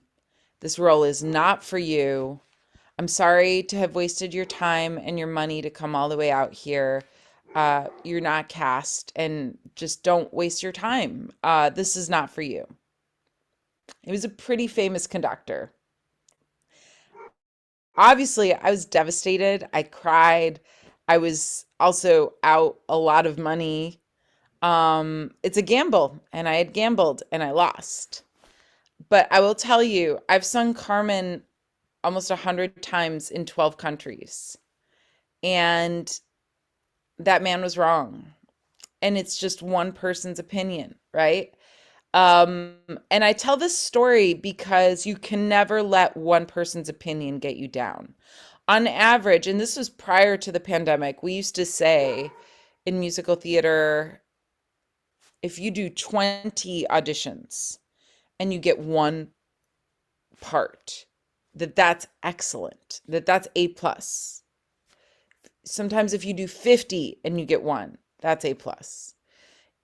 This role is not for you. I'm sorry to have wasted your time and your money to come all the way out here. You're not cast, and just don't waste your time. This is not for you. He was a pretty famous conductor. Obviously, I was devastated. I cried. I was also out a lot of money. It's a gamble, and I had gambled and I lost. But I will tell you, I've sung Carmen almost 100 times in 12 countries. And that man was wrong. And it's just one person's opinion, right? And I tell this story because you can never let one person's opinion get you down. On average, and this was prior to the pandemic, we used to say in musical theater, if you do 20 auditions and you get one part, that's excellent, that's A plus. Sometimes if you do 50 and you get one, that's A plus.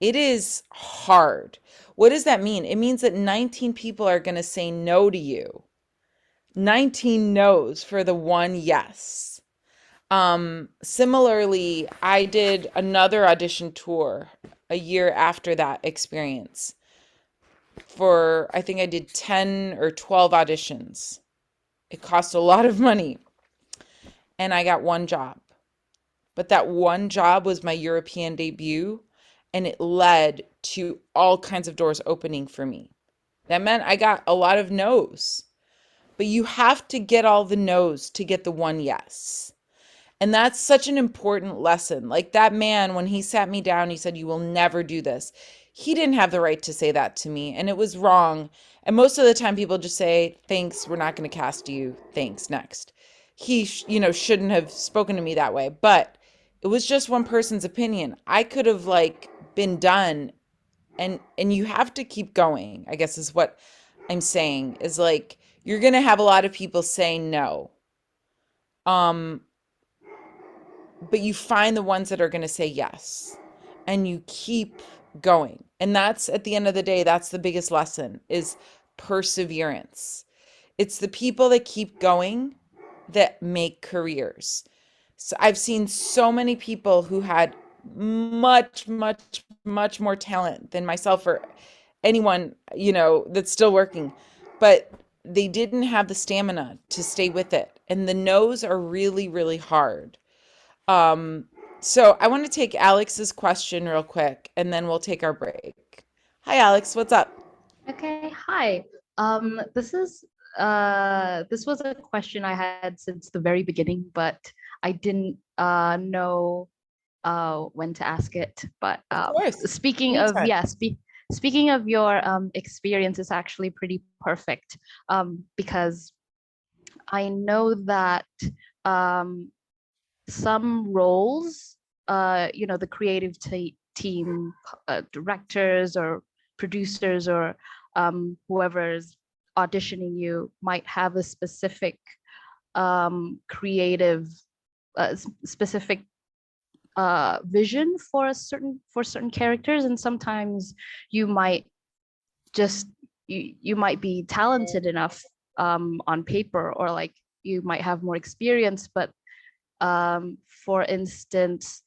It is hard. What does that mean? It means that 19 people are going to say no to you. 19 no's for the one yes. Similarly, I did another audition tour a year after that experience. I think I did 10 or 12 auditions. It cost a lot of money. And I got one job. But that one job was my European debut, and it led to all kinds of doors opening for me. That meant I got a lot of no's. But you have to get all the no's to get the one yes. And that's such an important lesson. Like that man, when he sat me down, he said, "You will never do this." He didn't have the right to say that to me, and it was wrong. And most of the time people just say, "Thanks, we're not going to cast you. Thanks, next." He, shouldn't have spoken to me that way, but it was just one person's opinion. I could have been done, and you have to keep going, I guess is what I'm saying, is you're going to have a lot of people say no. But you find the ones that are going to say yes, and you keep going. And that's, at the end of the day, that's the biggest lesson, is perseverance. It's the people that keep going that make careers. So I've seen so many people who had much, much, much more talent than myself or anyone, that's still working, but they didn't have the stamina to stay with it. And the no's are really, really hard. So I want to take Alex's question real quick, and then we'll take our break. Hi, Alex, what's up? Okay, hi. This was a question I had since the very beginning, but I didn't know when to ask it. But Of course. speaking of Anytime. speaking of your experience, is actually pretty perfect, because I know that some roles, the creative team, directors or producers or whoever's auditioning you might have a specific creative, specific vision for certain characters, and sometimes you might just you might be talented enough on paper, or you might have more experience, but for instance,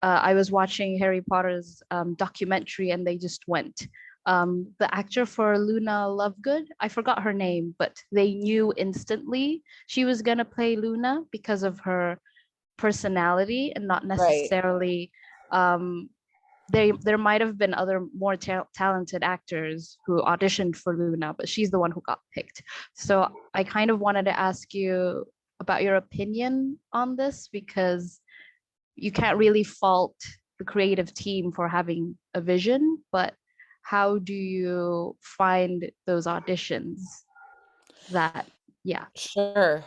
I was watching Harry Potter's documentary, and they just went. The actor for Luna Lovegood, I forgot her name, but they knew instantly she was gonna play Luna because of her personality, and not necessarily. There might have been other more talented actors who auditioned for Luna, but she's the one who got picked. So I kind of wanted to ask you about your opinion on this, because you can't really fault the creative team for having a vision, but how do you find those auditions that, yeah. Sure.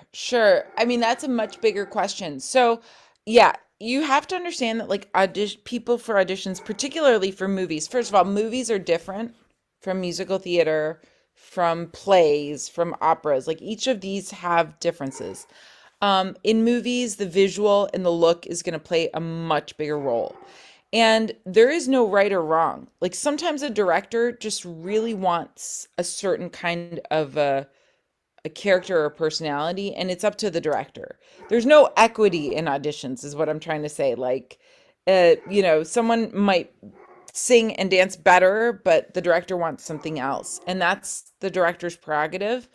I mean, that's a much bigger question. So, yeah, you have to understand that people for auditions, particularly for movies. First of all, movies are different from musical theater, from plays, from operas. Each of these have differences. In movies, the visual and the look is going to play a much bigger role. And there is no right or wrong. Like sometimes a director just really wants a certain kind of a character or personality, and it's up to the director. There's no equity in auditions, is what I'm trying to say. Like, someone might sing and dance better, but the director wants something else, and that's the director's prerogative.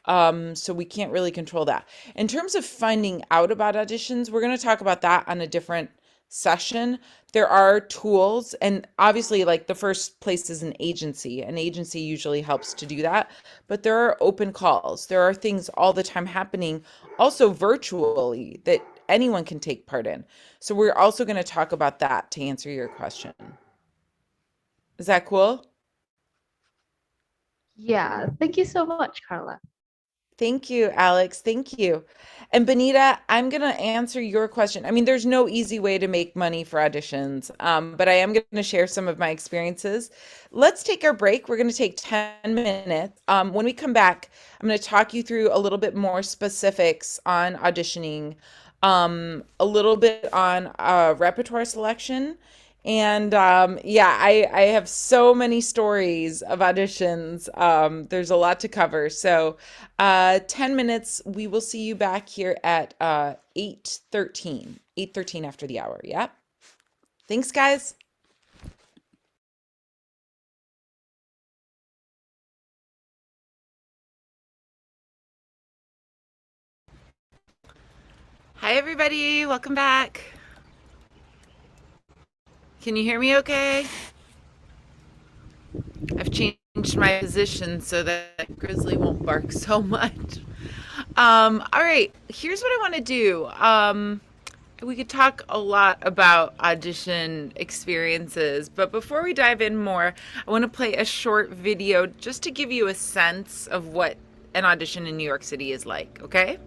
So we can't really control that. In terms of finding out about auditions, we're going to talk about that on a different session. There are tools, and obviously, like the first place is an agency. An agency usually helps to do that, but there are open calls. There are things all the time happening, also virtually, that anyone can take part in. So we're also going to talk about that to answer your question. Is that cool? Yeah, thank you so much, Carla. Thank you, Alex. Thank you. And Benita, I'm going to answer your question. I mean, there's no easy way to make money for auditions, but I am going to share some of my experiences. Let's take our break. We're going to take 10 minutes. When we come back, I'm going to talk you through a little bit more specifics on auditioning, a little bit on repertoire selection. And I have so many stories of auditions. There's a lot to cover. So 10 minutes, we will see you back here at 8:13 after the hour. Yep. Thanks, guys. Hi, everybody. Welcome back. Can you hear me okay? I've changed my position so that Grizzly won't bark so much. All right, here's what I want to do. We could talk a lot about audition experiences, but before we dive in more, I want to play a short video just to give you a sense of what an audition in New York City is like, okay?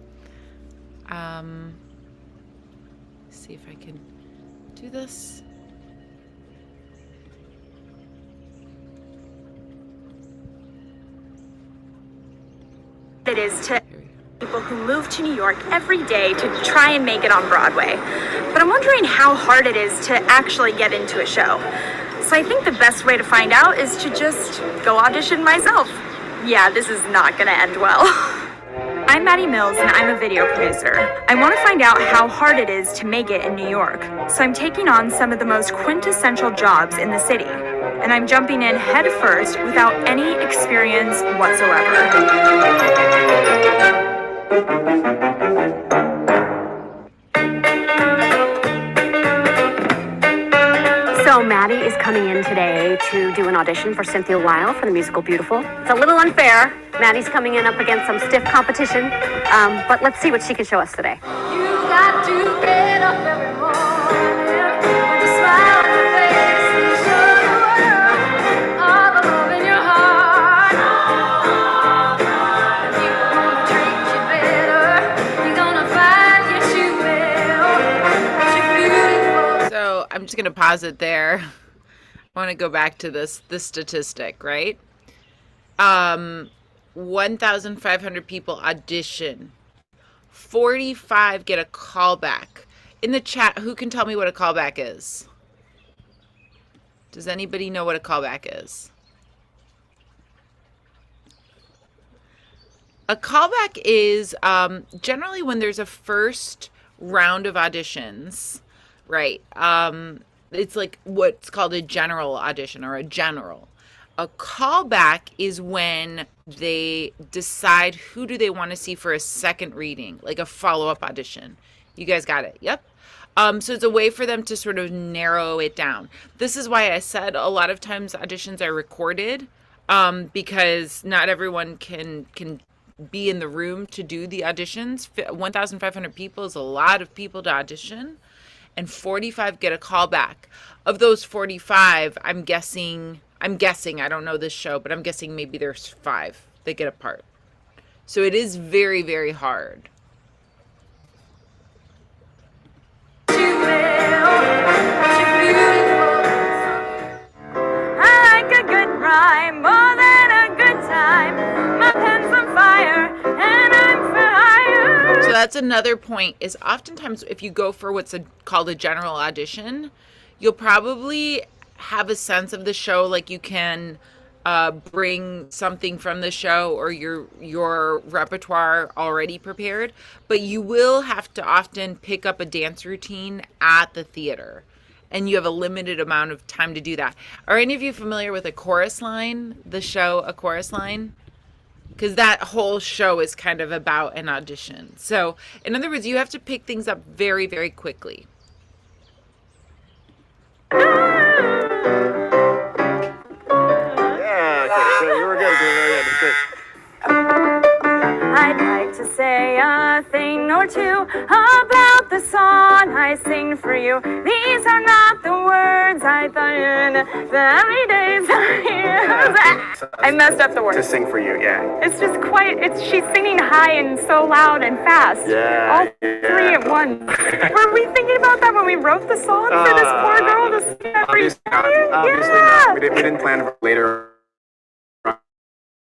See if I can do this. It is to people who move to New York every day to try and make it on Broadway. But I'm wondering how hard it is to actually get into a show. So I think the best way to find out is to just go audition myself. Yeah, this is not gonna end well. I'm Maddie Mills and I'm a video producer. I want to find out how hard it is to make it in New York. So I'm taking on some of the most quintessential jobs in the city. And I'm jumping in head first without any experience whatsoever. So Maddie is coming in today to do an audition for Cynthia Weil for the musical Beautiful. It's a little unfair. Maddie's coming in up against some stiff competition, but let's see what she can show us today. You got to get up every morning with a smile on your face and show the world all the love in your heart. And people gonna treat you better. You're gonna find yes you will. That you're beautiful. So I'm just going to pause it there. I want to go back to this statistic, right? 1,500 people audition. 45 get a callback. In the chat, who can tell me what a callback is? Does anybody know what a callback is? A callback is generally when there's a first round of auditions, right? It's like what's called a general audition or a general. A callback is when they decide who do they want to see for a second reading, like a follow-up audition. You guys got it? Yep. So it's a way for them to sort of narrow it down. This is why I said a lot of times auditions are recorded, because not everyone can be in the room to do the auditions. 1,500 people is a lot of people to audition, and 45 get a callback. Of those 45, I'm guessing, I don't know this show, but I'm guessing maybe there's 5 that get a part. So it is very, very hard. I like a good rhyme more than a good time. My pen's on fire and I'm for hire. So that's another point, is oftentimes if you go for what's called a general audition, you'll probably have a sense of the show, like you can bring something from the show or your repertoire already prepared, but you will have to often pick up a dance routine at the theater, and you have a limited amount of time to do that. Are any of you familiar with a chorus line, the show A Chorus Line? Because that whole show is kind of about an audition. So in other words, you have to pick things up very, very quickly. So you were good. That's good. I'd like to say a thing or two about the song I sing for you. These are not the words I thought you knew. The every days are here. I messed up the words. To sing for you, yeah. It's just she's singing high and so loud and fast. Yeah. All three at once. Were we thinking about that when we wrote the song for this poor girl to sing every Obviously not. Obviously Yeah. not. We didn't plan for later on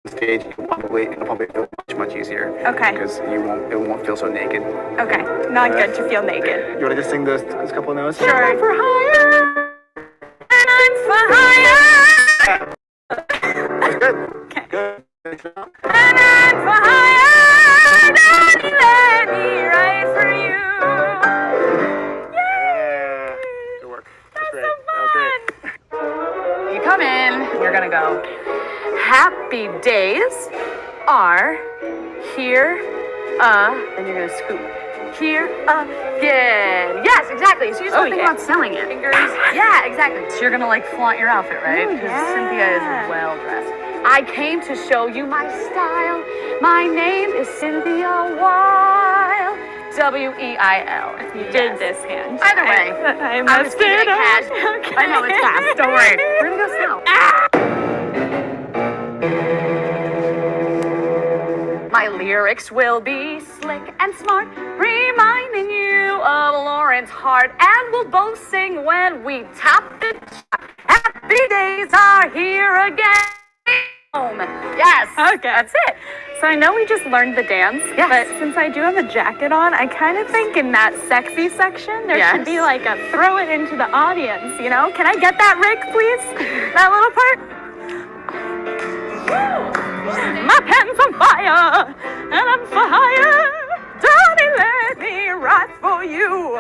stage. It'll probably feel much easier. Okay. Because it won't feel so naked. Okay. Not good to feel naked. You want to just sing this couple of notes? Sure. I'm for hire. And I'm for hire. That's good. Okay. Good. And I'm for hire. Don't let me write for you. Yeah. Good work. That's great. So That was great. fun. You come in, you're gonna go. Happy days are here and you're gonna scoop. Here again. Yes, exactly. So you just have to think about selling it. Fingers. Yeah, exactly. So you're gonna like flaunt your outfit, right? Because Cynthia is well dressed. I came to show you my style. My name is Cynthia Weil. W-E-I-L. You did this hand. Either way, I was keeping it cash. Okay. I know it's fast. Don't worry. We're gonna go slow. My lyrics will be slick and smart, reminding you of Lawrence Hart, and we'll both sing when we top the chart. Happy days are here again. Yes. Okay. That's it. So I know we just learned the dance, but since I do have a jacket on, I kind of think in that sexy section there should be like a throw it into the audience, you know? Can I get that, Rick, please? That little part? My pen's on fire, and I'm for hire. Don't let me write for you.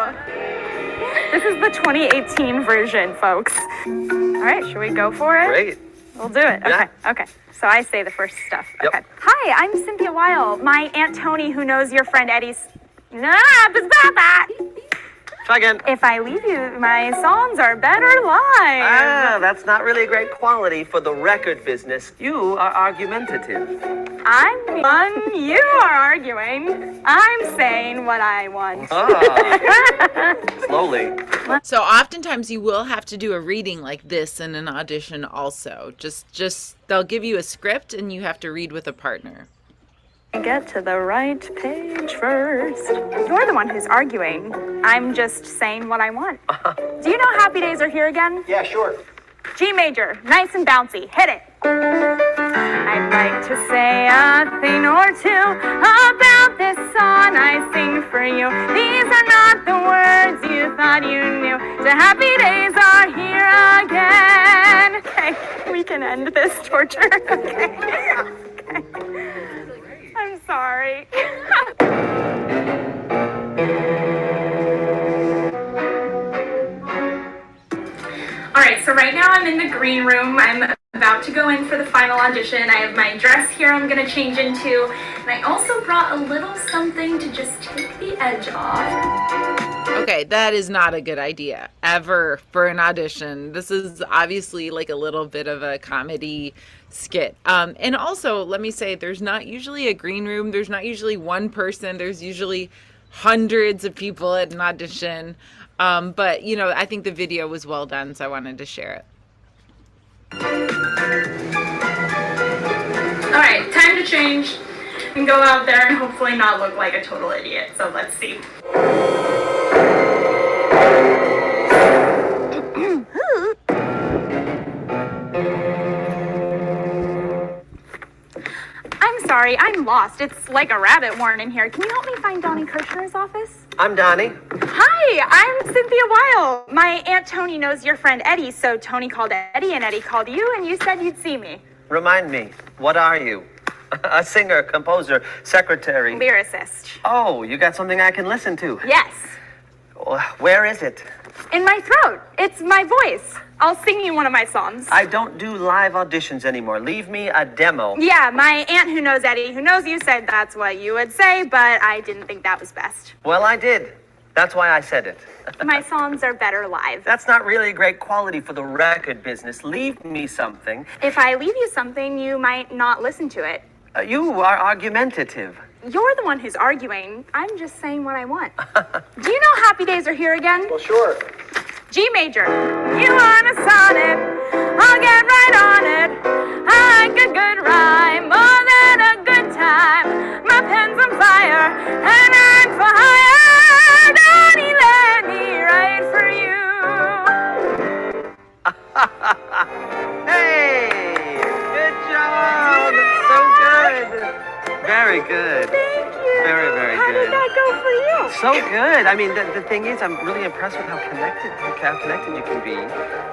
This is the 2018 version, folks. All right, should we go for it? Great. We'll do it. Yeah. Okay. So I say the first stuff. Yep. Okay. Hi, I'm Cynthia Weil. My Aunt Tony, who knows your friend Eddie's. Try again. If I leave you, my songs are better live. That's not really a great quality for the record business. You are argumentative. I'm the one you are arguing. I'm saying what I want. Slowly. So oftentimes you will have to do a reading like this in an audition also. Just they'll give you a script and you have to read with a partner. Get to the right page first. You're the one who's arguing. I'm just saying what I want. Do you know Happy Days Are Here Again? Yeah, sure. G major, nice and bouncy. Hit it. I'd like to say a thing or two about this song I sing for you. These are not the words you thought you knew. The happy days are here again. Okay, we can end this torture. Okay. I'm sorry. All right, so right now I'm in the green room. I'm about to go in for the final audition. I have my dress here I'm gonna change into, and I also brought a little something to just take the edge off. Okay, that is not a good idea ever for an audition. This is obviously like a little bit of a comedy skit. And also, let me say, there's not usually a green room. There's not usually one person. There's usually hundreds of people at an audition. But, you know, I think the video was well done, so I wanted to share it. All right, time to change and go out there and hopefully not look like a total idiot. So let's see. I'm sorry, I'm lost. It's like a rabbit warren in here. Can you help me find Donnie Kirshner's office? I'm Donnie. Hi, I'm Cynthia Weil. My Aunt Tony knows your friend Eddie, so Tony called Eddie and Eddie called you and you said you'd see me. Remind me, what are you? A singer, composer, secretary? Lyricist. Oh, you got something I can listen to. Yes. Where is it? In my throat. It's my voice. I'll sing you one of my songs. I don't do live auditions anymore. Leave me a demo. Yeah, my aunt who knows Eddie, who knows you, said that's what you would say, but I didn't think that was best. Well, I did. That's why I said it. My songs are better live. That's not really great quality for the record business. Leave me something. If I leave you something, you might not listen to it. You are argumentative. You're the one who's arguing. I'm just saying what I want. Do you know Happy Days Are Here Again? Well, sure. G major. You want a sonnet? I'll get right on it. I like a good rhyme, more than a good time. My pen's on fire, and I'm for hire. Donnie, let me write for you. Hey! Good job! So good! Very good. Thank you. Very, very How good. did that go for you? So good. I mean, the thing is, I'm really impressed with how connected you can be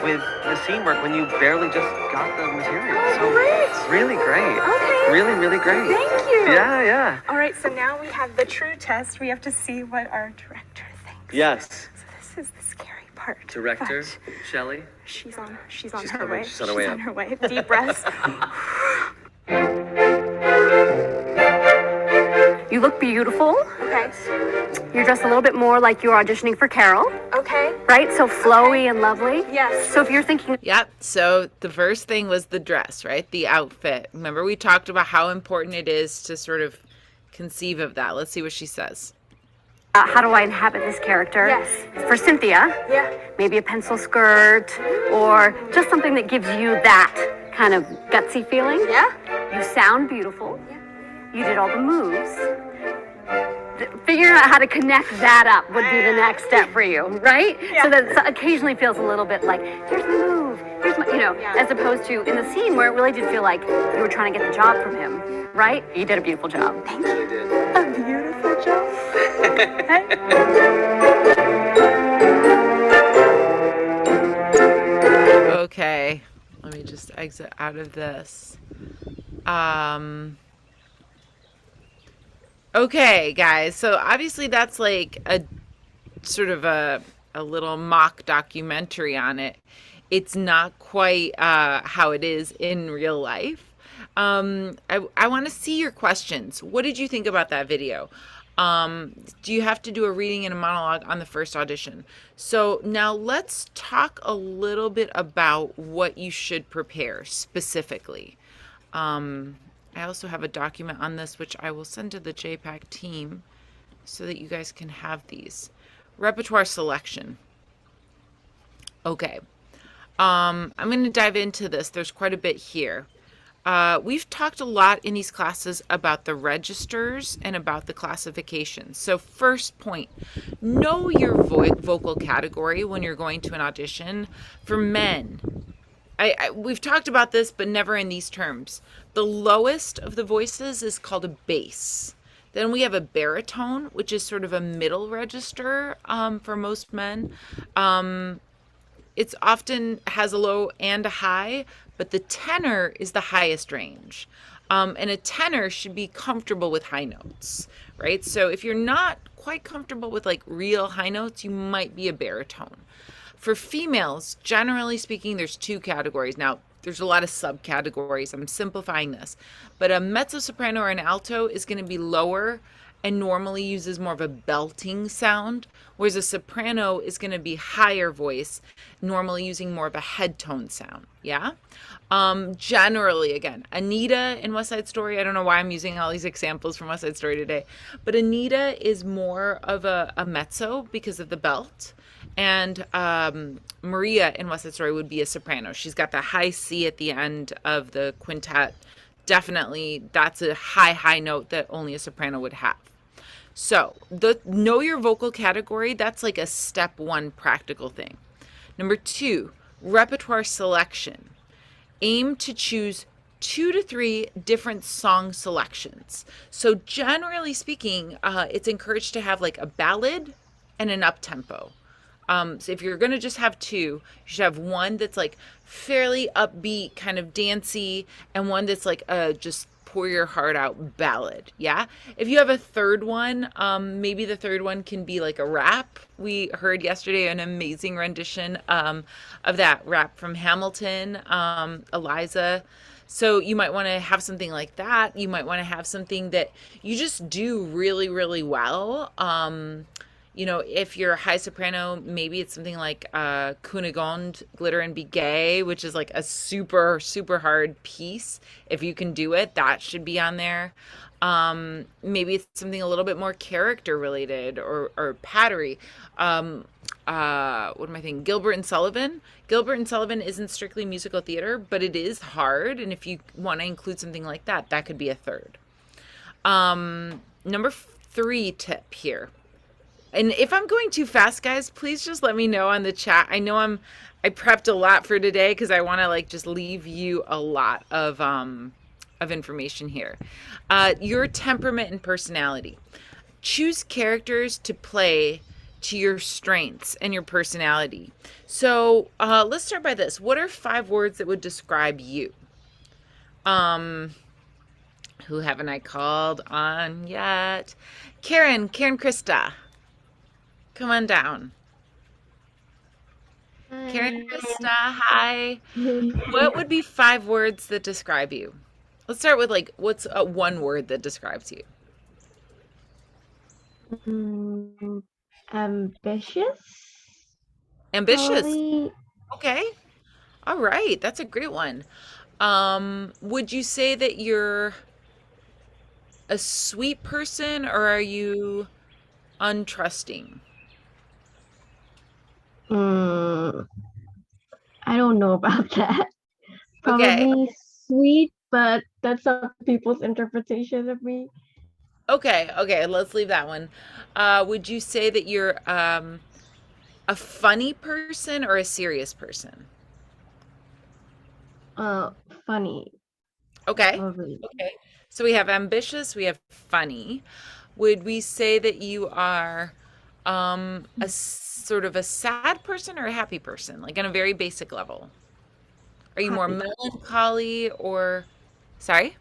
with the scene work when you barely just got the material. So Great. really great. Okay. Really, really great. Thank you. Yeah, yeah. All right, so now we have the true test. We have to see what our director thinks. Yes. So this is the scary part. Director, but Shelley. She's on She's her coming. way. She's on her way up. on her way. Deep breaths. You look beautiful. Okay. You're dressed a little bit more like you're auditioning for Carol, Okay. right? So flowy and lovely. Yes. So if you're thinking, Yep. So the first thing was the dress, right? The outfit. Remember, we talked about how important it is to sort of conceive of that. Let's see what she says. how do I inhabit this character? Yes. For Cynthia, Yeah. maybe a pencil skirt or just something that gives you that kind of gutsy feeling. Yeah. You sound beautiful. You did all the moves. Figuring out how to connect that up would be the next step for you, right? Yeah. So that it occasionally feels a little bit like, here's my move, here's my, Yeah. as opposed to in the scene where it really did feel like you were trying to get the job from him, right? You did a beautiful job. Thank you. A beautiful job. Okay. Let me just exit out of this. Okay, guys. So obviously that's like a sort of a little mock documentary on it. It's not quite how it is in real life. I want to see your questions. What did you think about that video? Do you have to do a reading and a monologue on the first audition? So now let's talk a little bit about what you should prepare specifically. I also have a document on this, which I will send to the JPAC team so that you guys can have these. Repertoire selection. Okay. I'm going to dive into this. There's quite a bit here. We've talked a lot in these classes about the registers and about the classifications. So first point, know your vocal category when you're going to an audition. For men, we've talked about this, but never in these terms. The lowest of the voices is called a bass. Then we have a baritone, which is sort of a middle register for most men. It's often has a low and a high, but the tenor is the highest range. And a tenor should be comfortable with high notes, right? So if you're not quite comfortable with like real high notes, you might be a baritone. For females, generally speaking, there's two categories. Now, there's a lot of subcategories. I'm simplifying this. But a mezzo-soprano or an alto is going to be lower and normally uses more of a belting sound, whereas a soprano is going to be higher voice, normally using more of a head tone sound. Yeah? Generally, again, Anita in West Side Story, I don't know why I'm using all these examples from West Side Story today, but Anita is more of a mezzo because of the belt. And Maria in West Side Story would be a soprano. She's got the high C at the end of the quintet. Definitely, that's a high note that only a soprano would have. So, know your vocal category, that's like a step one practical thing. Number two, repertoire selection. Aim to choose 2 to 3 different song selections. So generally speaking, it's encouraged to have like a ballad and an up tempo. So if you're gonna just have two, you should have one that's like fairly upbeat, kind of dancey, and one that's like just pour your heart out ballad. Yeah. If you have a third one, maybe the third one can be like a rap. We heard yesterday an amazing rendition of that rap from Hamilton, Eliza. So you might want to have something like that. You might want to have something that you just do really, really well. If you're a high soprano, maybe it's something like Cunegonde, Glitter and Be Gay, which is like a super, super hard piece. If you can do it, that should be on there. Maybe it's something a little bit more character related or pattery. What am I thinking? Gilbert and Sullivan. Gilbert and Sullivan isn't strictly musical theater, but it is hard. And if you want to include something like that, that could be a third. Number 3 tip here. And if I'm going too fast, guys, please just let me know on the chat. I know I prepped a lot for today because I want to like just leave you a lot of information here. Your temperament and personality. Choose characters to play to your strengths and your personality. So let's start by this. What are 5 words that would describe you? Who haven't I called on yet? Karen Krista. Come on down. Hi. Karen Krista, hi. What would be 5 words that describe you? Let's start with like, what's one word that describes you? Ambitious. Ambitious. Probably. Okay. All right. That's a great one. Would you say that you're a sweet person or are you untrusting? I don't know about that. Okay. Probably sweet, but that's up to people's interpretation of me. Okay. Let's leave that one. Would you say that you're a funny person or a serious person? Funny. Okay. Probably. Okay. So we have ambitious, we have funny. Would we say that you are a sort of a sad person or a happy person, like on a very basic level? Are you more Happy. melancholy or sorry?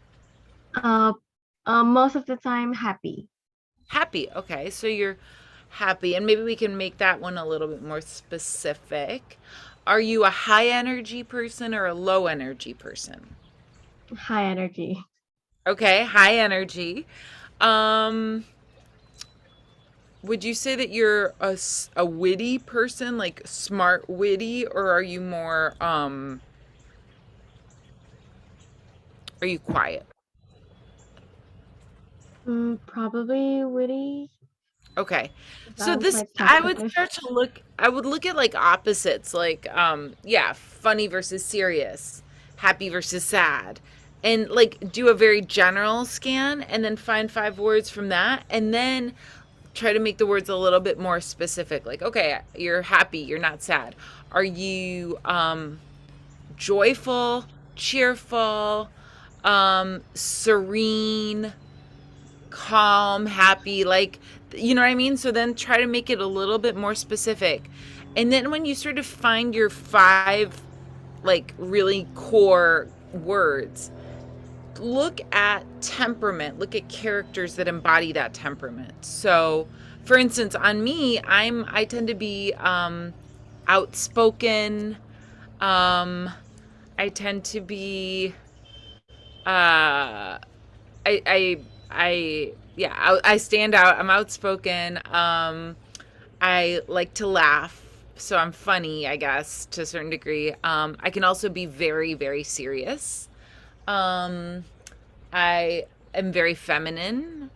Most of the time happy. Happy. Okay. So you're happy. And maybe we can make that one a little bit more specific. Are you a high energy person or a low energy person? High energy. Okay, high energy. Would you say that you're a witty person, like smart witty, or are you more are you quiet? Probably witty. Okay. So Sounds this like I would talkative. start to look at like opposites, like funny versus serious, happy versus sad. And like do a very general scan and then find 5 words from that and then try to make the words a little bit more specific. Like, okay, you're happy, you're not sad. Are you joyful, cheerful, serene, calm, happy, like, you know what I mean? So then try to make it a little bit more specific. And then when you sort of find your 5 like really core words, look at temperament, look at characters that embody that temperament. So for instance, on me, I tend to be outspoken. I tend to be I stand out. I'm outspoken. I like to laugh, so I'm funny, I guess, to a certain degree. I can also be very, very serious. I am very feminine.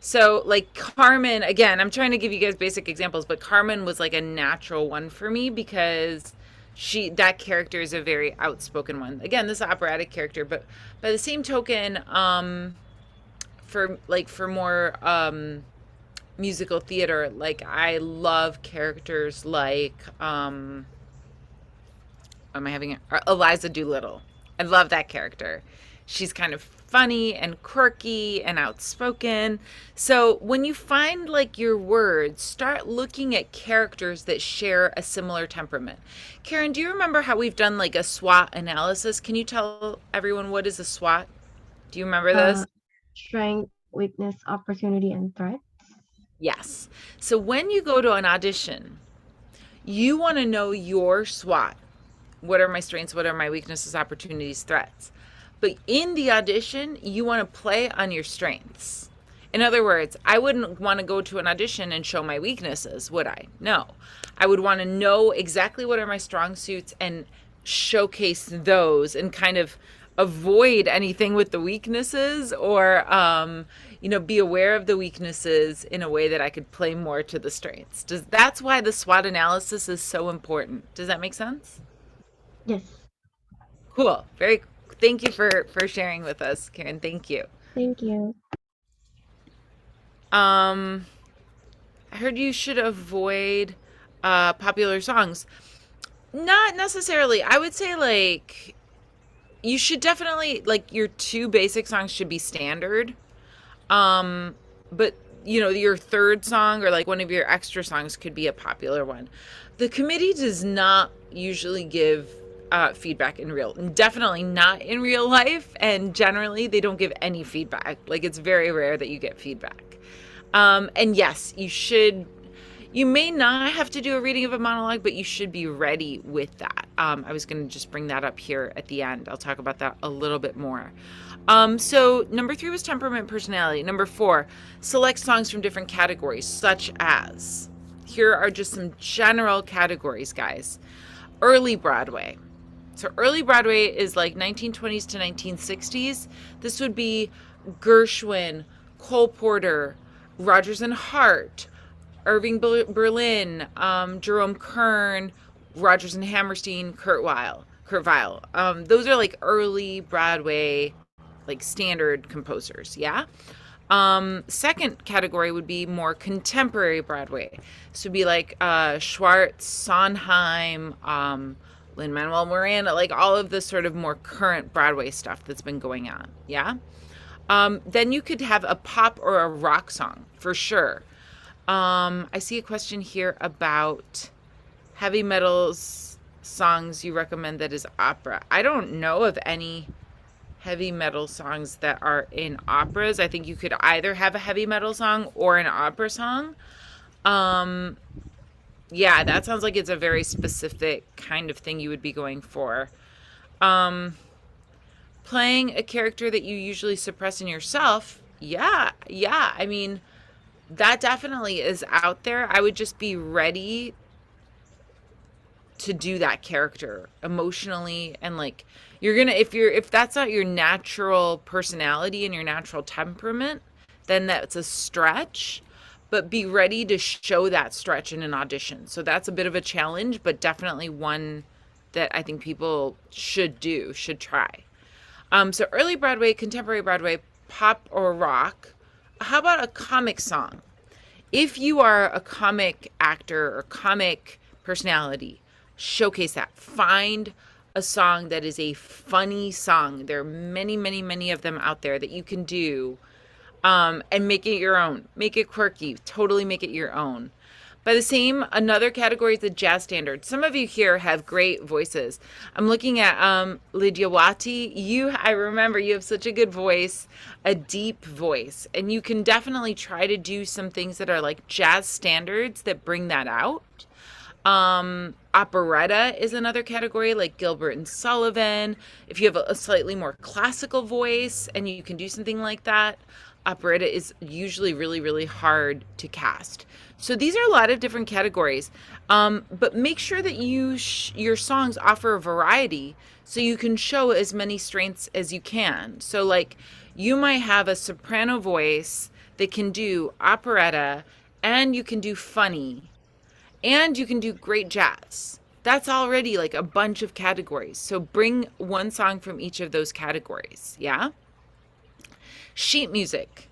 So like Carmen, again, I'm trying to give you guys basic examples, but Carmen was like a natural one for me because that character is a very outspoken one. Again, this operatic character, but by the same token, for more musical theater, like I love characters like Eliza Doolittle. I love that character. She's kind of funny and quirky and outspoken. So when you find like your words, start looking at characters that share a similar temperament. Karen, do you remember how we've done like a SWOT analysis? Can you tell everyone what is a SWOT? Do you remember this? Strength, weakness, opportunity, and threat. Yes. So when you go to an audition, you want to know your SWOT. What are my strengths? What are my weaknesses, opportunities, threats? But in the audition, you want to play on your strengths. In other words, I wouldn't want to go to an audition and show my weaknesses, would I? No. I would want to know exactly what are my strong suits and showcase those and kind of avoid anything with the weaknesses, or be aware of the weaknesses in a way that I could play more to the strengths. That's why the SWOT analysis is so important. Does that make sense? Yes. Cool. Thank you for sharing with us, Karen. Thank you. Thank you. I heard you should avoid popular songs. Not necessarily. I would say like you should definitely, like, your 2 basic songs should be standard. But your third song or like one of your extra songs could be a popular one. The committee does not usually give feedback definitely not in real life, and generally they don't give any feedback. Like, it's very rare that you get feedback. And yes, you may not have to do a reading of a monologue, but you should be ready with that. I was going to just bring that up here at the end. I'll talk about that a little bit more. So number 3 was temperament, personality. Number 4, select songs from different categories, such as, here are just some general categories, guys. Early Broadway. So early Broadway is like 1920s to 1960s. This would be Gershwin, Cole Porter, Rodgers and Hart, Irving Berlin, Jerome Kern, Rodgers and Hammerstein, Kurt Weill. Those are like early Broadway, like standard composers, yeah? Second category would be more contemporary Broadway. So it'd be like Schwartz, Sondheim, Lin-Manuel Miranda, like all of the sort of more current Broadway stuff that's been going on, yeah? Then you could have a pop or a rock song, for sure. I see a question here about heavy metals songs you recommend that is opera. I don't know of any heavy metal songs that are in operas. I think you could either have a heavy metal song or an opera song. Yeah, that sounds like it's a very specific kind of thing you would be going for. Playing a character that you usually suppress in yourself. Yeah. I mean, that definitely is out there. I would just be ready to do that character emotionally, and like, you're gonna, if that's not your natural personality and your natural temperament, then that's a stretch. But be ready to show that stretch in an audition. So that's a bit of a challenge, but definitely one that I think people should try. So early Broadway, contemporary Broadway, pop or rock. How about a comic song? If you are a comic actor or comic personality, showcase that. Find a song that is a funny song. There are many, many, many of them out there that you can do, and make it your own. Make it quirky. Totally make it your own. By the same, another category is the jazz standard. Some of you here have great voices. I'm looking at Lidyawati. I remember you have such a good voice, a deep voice, and you can definitely try to do some things that are like jazz standards that bring that out. Operetta is another category, like Gilbert and Sullivan. If you have a slightly more classical voice and you can do something like that, operetta is usually really, really hard to cast. So these are a lot of different categories, but make sure that your songs offer a variety so you can show as many strengths as you can. So like, you might have a soprano voice that can do operetta, and you can do funny, and you can do great jazz. That's already like a bunch of categories. So bring one song from each of those categories, yeah? Sheet music.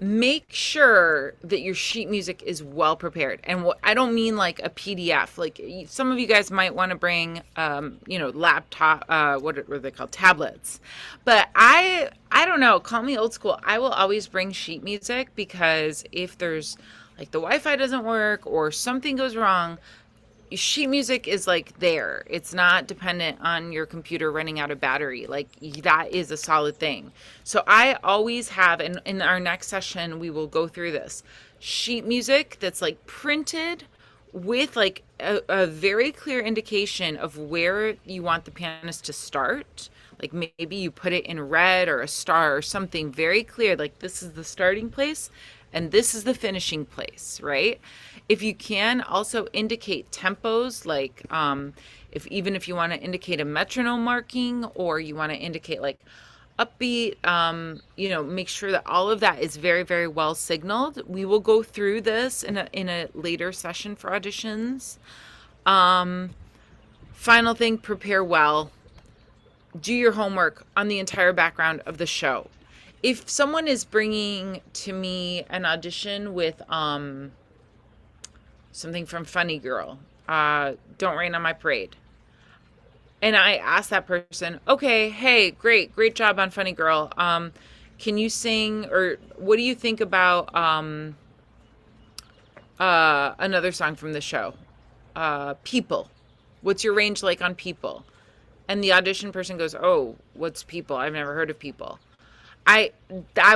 make sure that your sheet music is well prepared. And what I don't mean like a PDF. Like some of you guys might want to bring, laptop. What are they called? Tablets. But I don't know. Call me old school. I will always bring sheet music, because if there's like the Wi-Fi doesn't work or something goes wrong, sheet music is like there. It's not dependent on your computer running out of battery. Like that is a solid thing. So I always have, and in our next session, we will go through this sheet music that's like printed with like a very clear indication of where you want the pianist to start. Like maybe you put it in red or a star or something very clear. Like this is the starting place and this is the finishing place, right? If you can also indicate tempos, like if you want to indicate a metronome marking, or you want to indicate like upbeat, make sure that all of that is very, very well signaled. We will go through this in a later session for auditions. Final thing, prepare well. Do your homework on the entire background of the show. If someone is bringing to me an audition with something from Funny Girl, Don't Rain on My Parade, and I ask that person, okay, hey, great job on Funny Girl. Can you sing, or what do you think about another song from the show? People. What's your range like on People? And the audition person goes, oh, what's People? I've never heard of People. I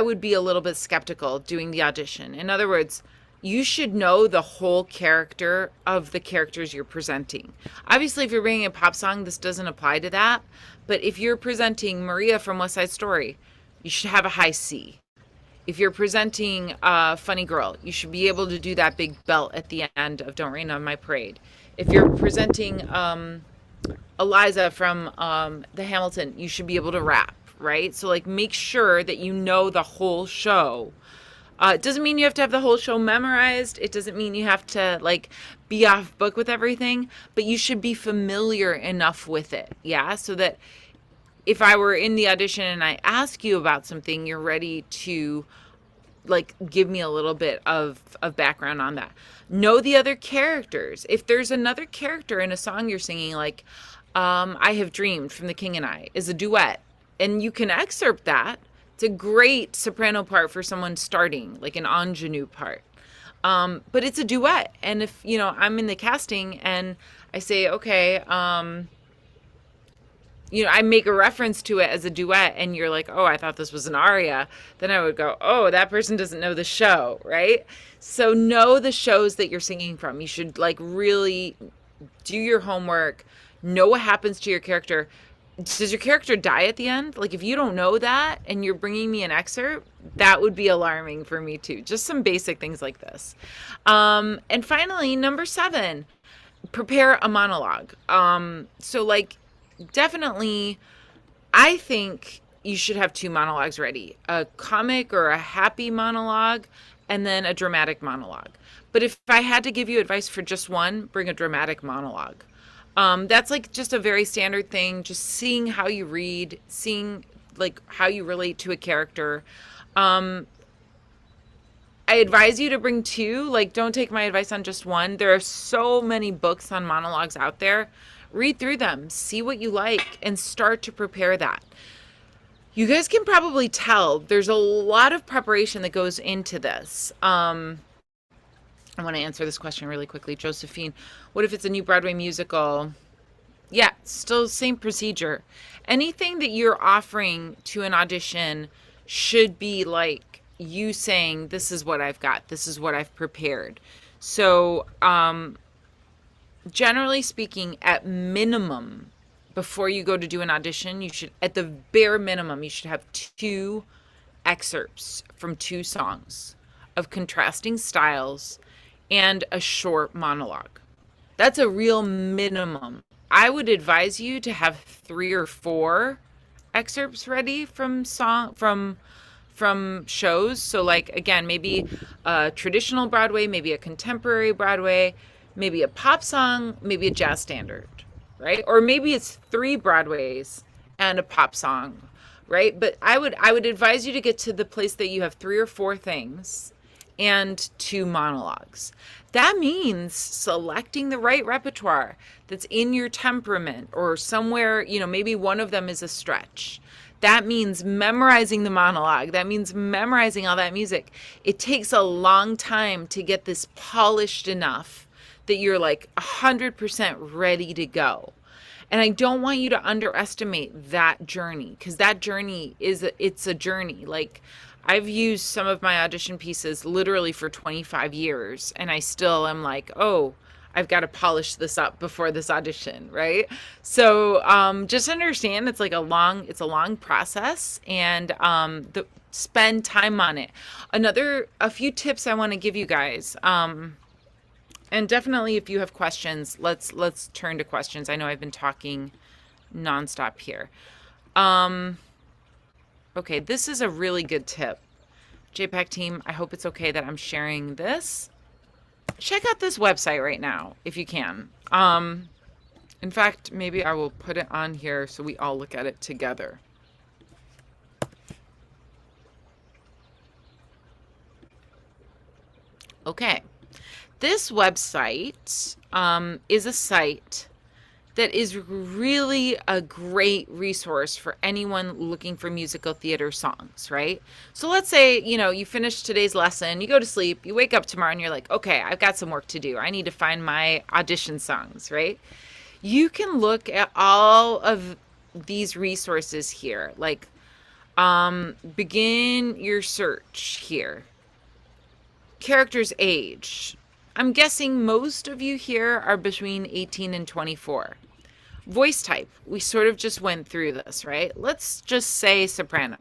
would be a little bit skeptical doing the audition. In other words, you should know the whole character of the characters you're presenting. Obviously, if you're bringing a pop song, this doesn't apply to that. But if you're presenting Maria from West Side Story, you should have a high C. If you're presenting Funny Girl, you should be able to do that big belt at the end of Don't Rain on My Parade. If you're presenting Eliza from the Hamilton, you should be able to rap, right? So like make sure that you know the whole show. It doesn't mean you have to have the whole show memorized. It doesn't mean you have to like be off book with everything, but you should be familiar enough with it. Yeah. So that if I were in the audition and I ask you about something, you're ready to like give me a little bit of background on that. Know the other characters. If there's another character in a song you're singing, like I Have Dreamed from The King and I is a duet, and you can excerpt that. It's a great soprano part for someone starting, like an ingenue part. But it's a duet. And if, I'm in the casting and I say, okay, I make a reference to it as a duet, and you're like, oh, I thought this was an aria, then I would go, oh, that person doesn't know the show, right? So know the shows that you're singing from. You should like really do your homework, know what happens to your character. Does your character die at the end? Like if you don't know that and you're bringing me an excerpt, that would be alarming for me too. Just some basic things like this. And finally, number 7, prepare a monologue. So like definitely, I think you should have 2 monologues ready, a comic or a happy monologue, and then a dramatic monologue. But if I had to give you advice for just one, bring a dramatic monologue. That's like just a very standard thing, just seeing how you read, seeing like how you relate to a character. I advise you to bring 2, like don't take my advice on just one. There are so many books on monologues out there. Read through them, see what you like, and start to prepare that. You guys can probably tell there's a lot of preparation that goes into this. I want to answer this question really quickly. Josephine, what if it's a new Broadway musical? Yeah, still same procedure. Anything that you're offering to an audition should be like you saying, this is what I've got. This is what I've prepared. So generally speaking, at minimum, before you go to do an audition, you should, at the bare minimum, you should have 2 excerpts from 2 songs of contrasting styles and a short monologue. That's a real minimum. I would advise you to have 3 or 4 excerpts ready from shows. So like, again, maybe a traditional Broadway, maybe a contemporary Broadway, maybe a pop song, maybe a jazz standard, right? Or maybe it's 3 Broadways and a pop song. right? But I would advise you to get to the place that you have 3 or 4 things and 2 monologues. That means selecting the right repertoire that's in your temperament, or somewhere, you know, maybe one of them is a stretch. That means memorizing the monologue. That means memorizing all that music. It takes a long time to get this polished enough that you're like 100% ready to go. And I don't want you to underestimate that journey, because that journey it's a journey. Like, I've used some of my audition pieces literally for 25 years, and I still am like, oh, I've got to polish this up before this audition, right? So just understand it's like a long process, and spend time on it. A few tips I want to give you guys. And definitely, if you have questions, let's turn to questions. I know I've been talking nonstop here. Okay, this is a really good tip. JPAC team, I hope it's okay that I'm sharing this. Check out this website right now, if you can. In fact, maybe I will put it on here so we all look at it together. Okay. This website is a site that is really a great resource for anyone looking for musical theater songs, right? So let's say, you know, you finish today's lesson, you go to sleep, you wake up tomorrow and you're like, okay, I've got some work to do. I need to find my audition songs, right? You can look at all of these resources here, like begin your search here. Character's age. I'm guessing most of you here are between 18 and 24. Voice type, we sort of just went through this, right? Let's just say soprano.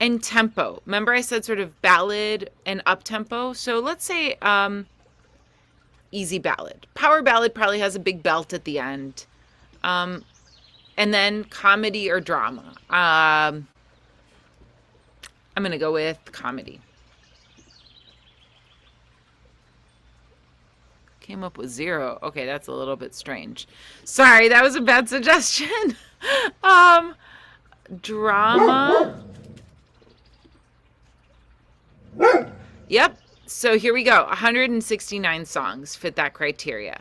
And tempo, remember I said sort of ballad and up-tempo? So let's say easy ballad. Power ballad probably has a big belt at the end. And then comedy or drama. I'm going to go with comedy. Came up with 0. Okay, that's a little bit strange. Sorry, that was a bad suggestion. Drama. Yep. So here we go. 169 songs fit that criteria.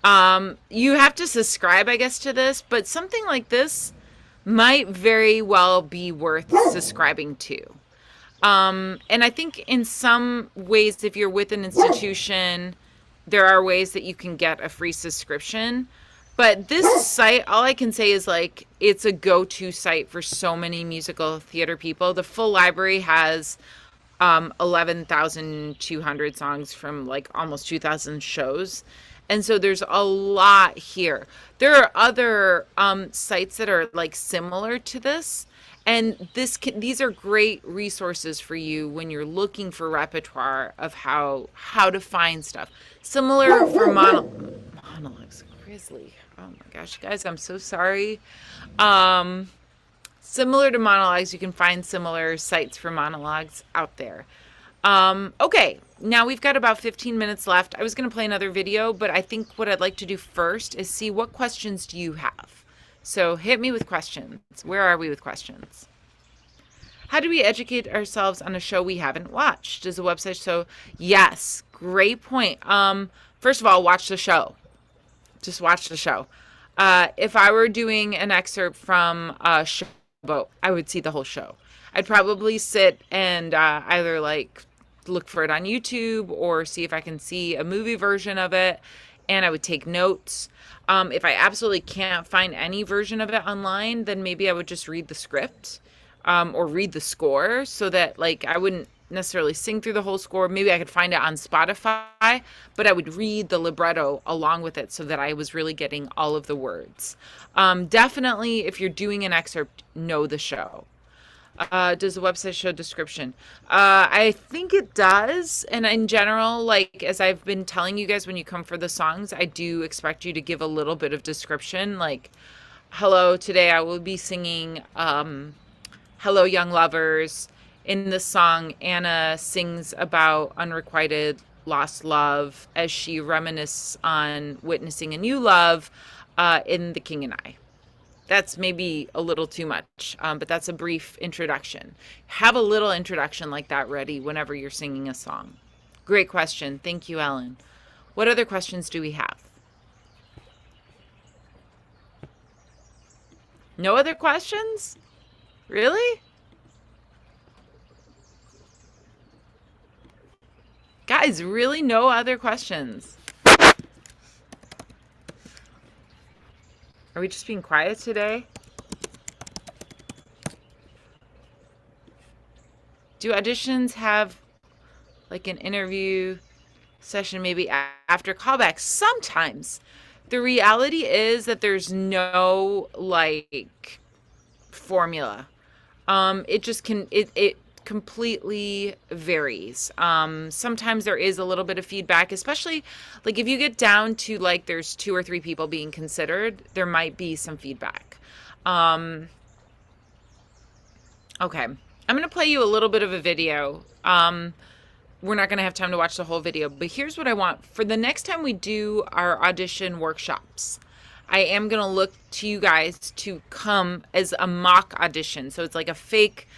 You have to subscribe, I guess, to this, but something like this might very well be worth subscribing to. And I think in some ways, if you're with an institution, there are ways that you can get a free subscription. But this site, all I can say is like, it's a go-to site for so many musical theater people. The full library has 11,200 songs from like almost 2,000 shows. And so there's a lot here. There are other sites that are like similar to this. And these are great resources for you when you're looking for repertoire of how to find stuff. Similar for monologues. Grizzly. Oh my gosh, guys, I'm so sorry. Similar to monologues, you can find similar sites for monologues out there. Okay, now we've got about 15 minutes left. I was going to play another video, but I think what I'd like to do first is see what questions do you have. So hit me with questions. Where are we with questions? How do we educate ourselves on a show we haven't watched? Does the website show? Yes, great point. First of all, watch the show. Just watch the show. If I were doing an excerpt from a Showboat, I would see the whole show. I'd probably sit and either like look for it on YouTube or see if I can see a movie version of it, and I would take notes. If I absolutely can't find any version of it online, then maybe I would just read the script or read the score, so that like I wouldn't necessarily sing through the whole score. Maybe I could find it on Spotify, but I would read the libretto along with it so that I was really getting all of the words. Definitely, if you're doing an excerpt, know the show. Does the website show description? I think it does. And in general, like, as I've been telling you guys, when you come for the songs, I do expect you to give a little bit of description. Like, hello, today I will be singing Hello, Young Lovers. In this song, Anna sings about unrequited lost love as she reminisces on witnessing a new love in The King and I. that's maybe a little too much, but that's a brief introduction. Have a little introduction like that ready whenever you're singing a song. Great question. Thank you, Ellen. What other questions do we have? No other questions? Really? Guys, really no other questions? Are we just being quiet today? Do auditions have like an interview session maybe after callbacks? Sometimes. The reality is that there's no like formula. It just it completely varies. Sometimes there is a little bit of feedback, especially like if you get down to like there's 2 or 3 people being considered, there might be some feedback. Okay, I'm going to play you a little bit of a video. We're not going to have time to watch the whole video, but here's what I want. For the next time we do our audition workshops, I am going to look to you guys to come as a mock audition. So it's like a fake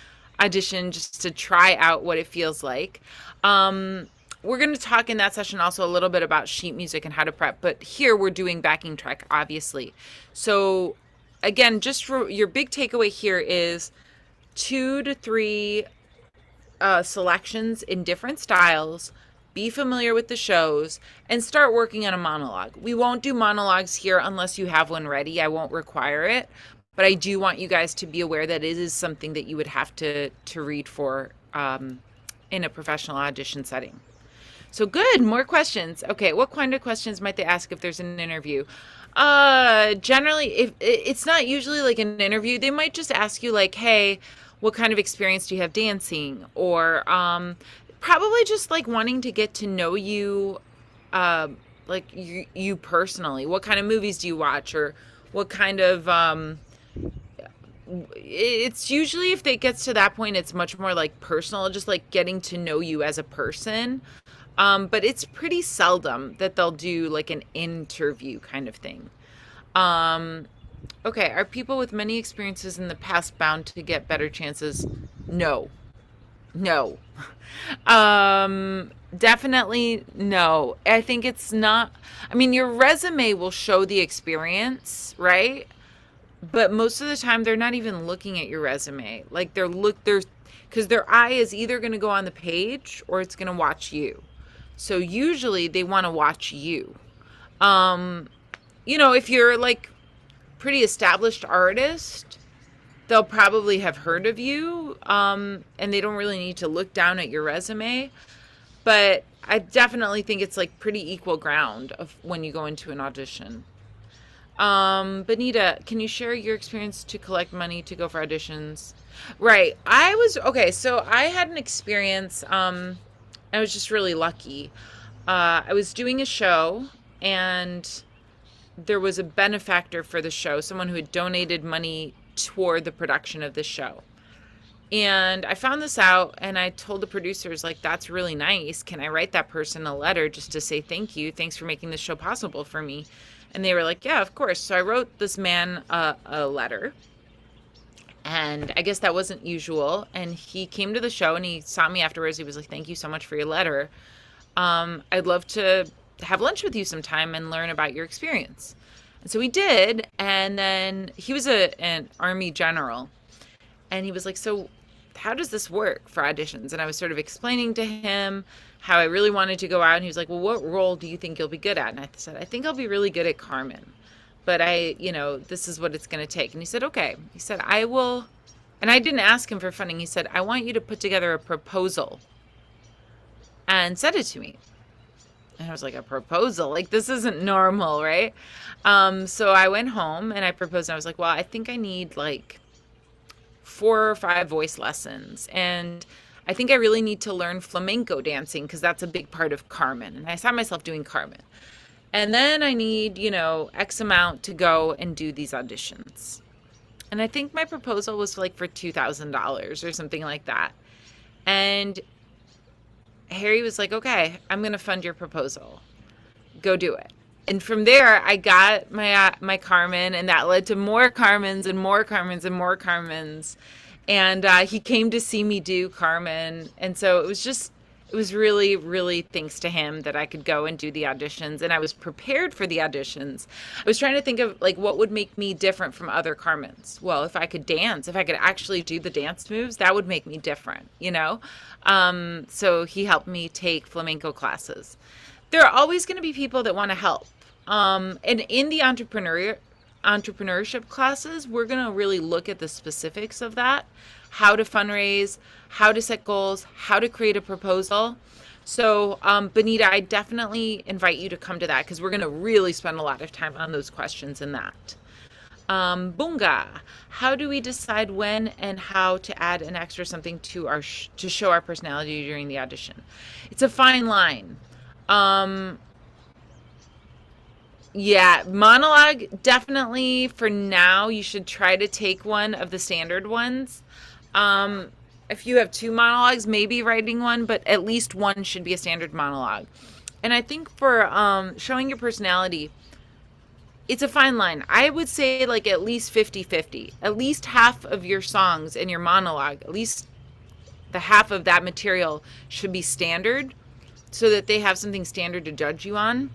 audition just to try out what it feels like. We're going to talk in that session also a little bit about sheet music and how to prep, but here we're doing backing track, obviously. So again, just for your big takeaway here is 2 to 3 selections in different styles, be familiar with the shows, and start working on a monologue. We won't do monologues here unless you have one ready. I won't require it, but I do want you guys to be aware that it is something that you would have to read for in a professional audition setting. So good, more questions. Okay, what kind of questions might they ask if there's an interview? Generally, if it's not usually like an interview, they might just ask you like, hey, what kind of experience do you have dancing? Or probably just like wanting to get to know you, like you personally. What kind of movies do you watch? Or what kind of, it's usually if it gets to that point, it's much more like personal, just like getting to know you as a person. But it's pretty seldom that they'll do like an interview kind of thing. Okay, are people with many experiences in the past bound to get better chances? No. Definitely no. I think it's not, I mean, your resume will show the experience, right? But most of the time they're not even looking at your resume. Like because their eye is either going to go on the page or it's going to watch you. So usually they want to watch you. If you're like pretty established artist, they'll probably have heard of you, and they don't really need to look down at your resume. But I definitely think it's like pretty equal ground of when you go into an audition. Benita, can you share your experience to collect money to go for auditions? Right. So I had an experience, I was just really lucky. I was doing a show and there was a benefactor for the show, someone who had donated money toward the production of the show. And I found this out and I told the producers, like, that's really nice. Can I write that person a letter just to say thank you? Thanks for making this show possible for me. And they were like, yeah, of course. So I wrote this man a letter. And I guess that wasn't usual. And he came to the show and he saw me afterwards. He was like, thank you so much for your letter. I'd love to have lunch with you sometime and learn about your experience. And so we did. And then he was an Army general. And he was like, so how does this work for auditions? And I was sort of explaining to him how I really wanted to go out. And he was like, well, what role do you think you'll be good at? And I said, I think I'll be really good at Carmen. But this is what it's going to take. And he said, okay. He said, I will. And I didn't ask him for funding. He said, I want you to put together a proposal and send it to me. And I was like, a proposal? Like, this isn't normal, right? So I went home and I proposed. And I was like, well, I think I need like 4 or 5 voice lessons. And I think I really need to learn flamenco dancing because that's a big part of Carmen. And I saw myself doing Carmen. And then I need, X amount to go and do these auditions. And I think my proposal was like for $2,000 or something like that. And Harry was like, okay, I'm going to fund your proposal. Go do it. And from there, I got my Carmen, and that led to more Carmens and more Carmens and more Carmens. And he came to see me do Carmen. And so it was really, really thanks to him that I could go and do the auditions. And I was prepared for the auditions. I was trying to think of like what would make me different from other Carmens. Well, if I could dance, if I could actually do the dance moves, that would make me different, you know? So he helped me take flamenco classes. There are always going to be people that want to help. And in the entrepreneurship classes, we're going to really look at the specifics of that, how to fundraise, how to set goals, how to create a proposal. So, Benita, I definitely invite you to come to that because we're going to really spend a lot of time on those questions in that. Bunga, how do we decide when and how to add an extra something to to show our personality during the audition? It's a fine line. Yeah, monologue, definitely for now, you should try to take one of the standard ones. If you have 2 monologues, maybe writing one, but at least one should be a standard monologue. And I think for showing your personality, it's a fine line. I would say like at least 50-50. At least half of your songs in your monologue, at least the half of that material should be standard so that they have something standard to judge you on.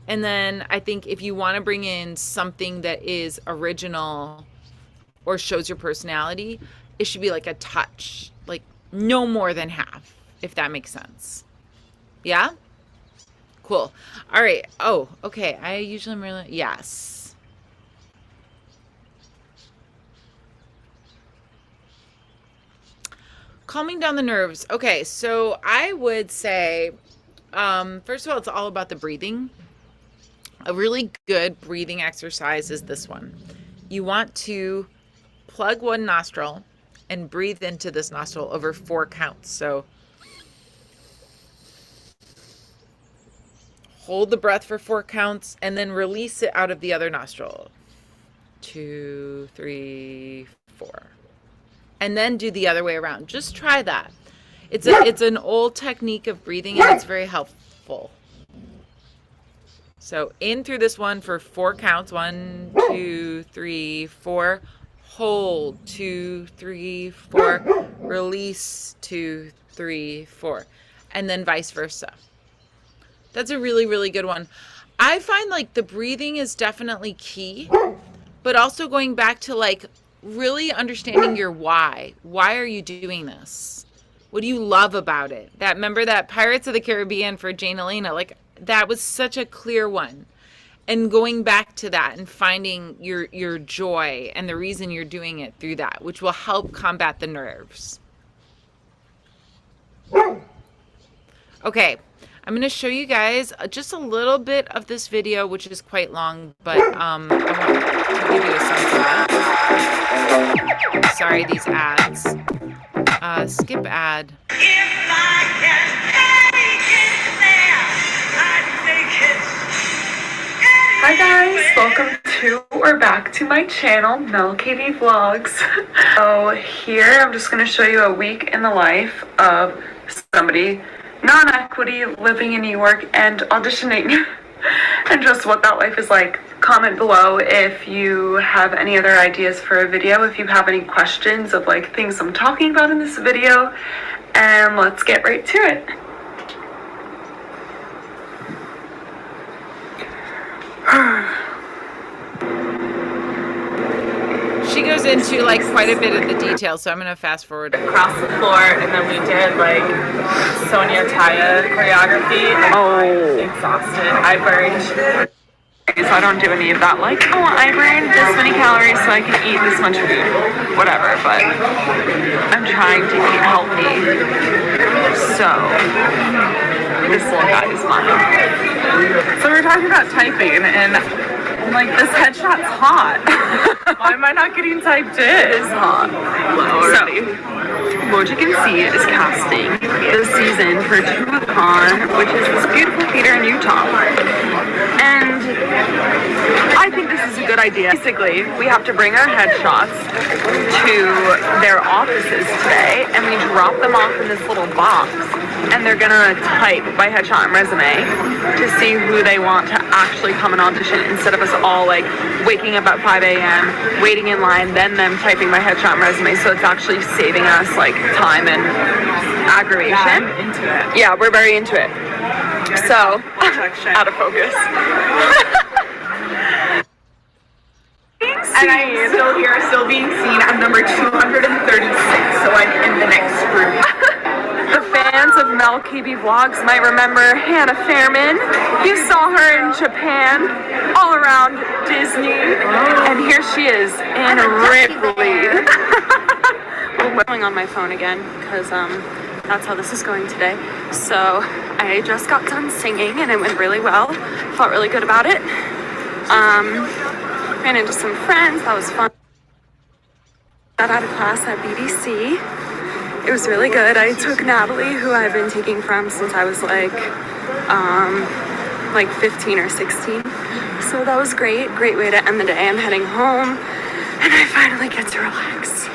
And then I think if you want to bring in something that is original or shows your personality, it should be like a touch, like no more than half, if that makes sense. Yeah? Cool. All right. Oh, okay. I usually am really, yes. Calming down the nerves. Okay. So I would say, first of all, it's all about the breathing. A really good breathing exercise is this one. You want to plug one nostril and breathe into this nostril over 4 counts. So hold the breath for 4 counts and then release it out of the other nostril. 2, 3, 4. And then do the other way around. Just try that. It's an old technique of breathing and it's very helpful. So in through this one for 4 counts. 1, 2, 3, 4. Hold. 2, 3, 4. Release. 2, 3, 4. And then vice versa. That's a really, really good one. I find like the breathing is definitely key, but also going back to like really understanding your why. Why are you doing this? What do you love about it? Remember that Pirates of the Caribbean for Jane Elena, like that was such a clear one. And going back to that and finding your joy and the reason you're doing it through that, which will help combat the nerves. Okay, I'm going to show you guys just a little bit of this video, which is quite long, but I want to give you a sense of it. Sorry, these ads. Skip ad. Hi guys, welcome to or back to my channel, Mel Katie Vlogs. So here I'm just going to show you a week in the life of somebody non-equity living in New York and auditioning and just what that life is like. Comment below if you have any other ideas for a video, if you have any questions of like things I'm talking about in this video, and let's get right to it. She goes into like quite a bit of the details, so I'm gonna fast forward. Across the floor, and then we did like Sonia Taya choreography. And I'm exhausted. I burned. So I don't do any of that. Like, oh, I burned this many calories so I can eat this much food, whatever. But I'm trying to eat healthy. So this little guy is mine. So we're talking about typing, and I'm like, this headshot's hot. Why am I not getting typed in? It's hot. Already. So, what you can see is casting this season for Con, which is this beautiful theater in Utah. And I think this is a good idea. Basically, we have to bring our headshots to their offices today, and we drop them off in this little box, and they're gonna type by headshot and resume to see who they want to actually come and audition instead of us all like waking up at 5 a.m., waiting in line, then them typing my headshot and resume. So it's actually saving us like time and aggravation. Yeah, I'm into it. Yeah, we're very into it. So, out of focus. And I'm still here, still being seen. I'm number 236, so I'm in the next group. The fans of Mel KB Vlogs might remember Hannah Fairman. You saw her in Japan, all around Disney, and here she is in Ripley. I'm going on my phone again because that's how this is going today. So I just got done singing and it went really well. Felt really good about it. Ran into some friends. That was fun. Got out of class at BDC. It was really good. I took Natalie, who I've been taking from since I was like 15 or 16. So that was great. Great way to end the day. I'm heading home and I finally get to relax.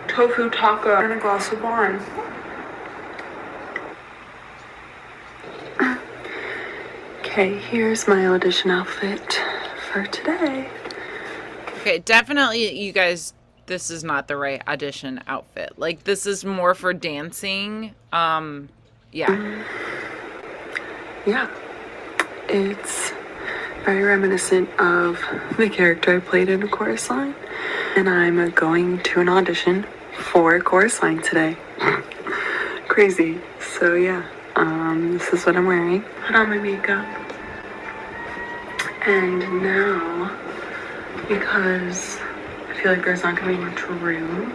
Tofu taco and a glass of wine. Okay, here's my audition outfit for today. Okay, definitely, you guys, this is not the right audition outfit. Like, this is more for dancing. Yeah. Yeah, it's very reminiscent of the character I played in A Chorus Line. And I'm going to an audition for A Chorus Line today. Crazy. So yeah, this is what I'm wearing. Put on my makeup. And now, because I feel like there's not gonna be much room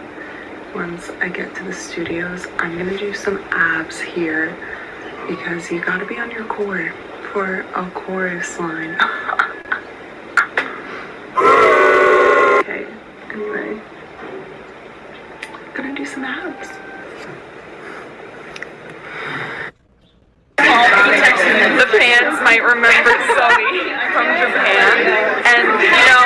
once I get to the studios, I'm gonna do some abs here because you gotta be on your core for A Chorus Line. Okay, anyway, gonna do some abs. The fans might remember Zoe from Japan, and you know,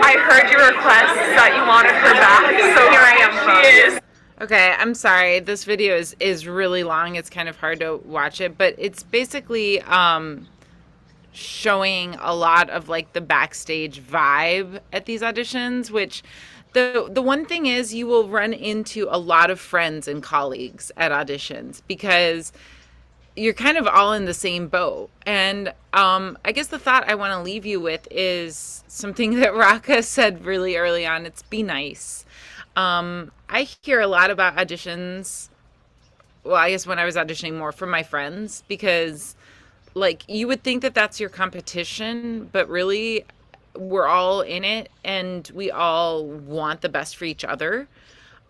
I heard your request that you wanted her back, so here I am. She is. Okay, I'm sorry. This video is really long. It's kind of hard to watch it, but it's basically showing a lot of like the backstage vibe at these auditions, which the one thing is you will run into a lot of friends and colleagues at auditions because you're kind of all in the same boat. And I guess the thought I want to leave you with is something that Raka said really early on. It's be nice. I hear a lot about auditions. Well, I guess when I was auditioning more from my friends, because like you would think that that's your competition, but really we're all in it and we all want the best for each other.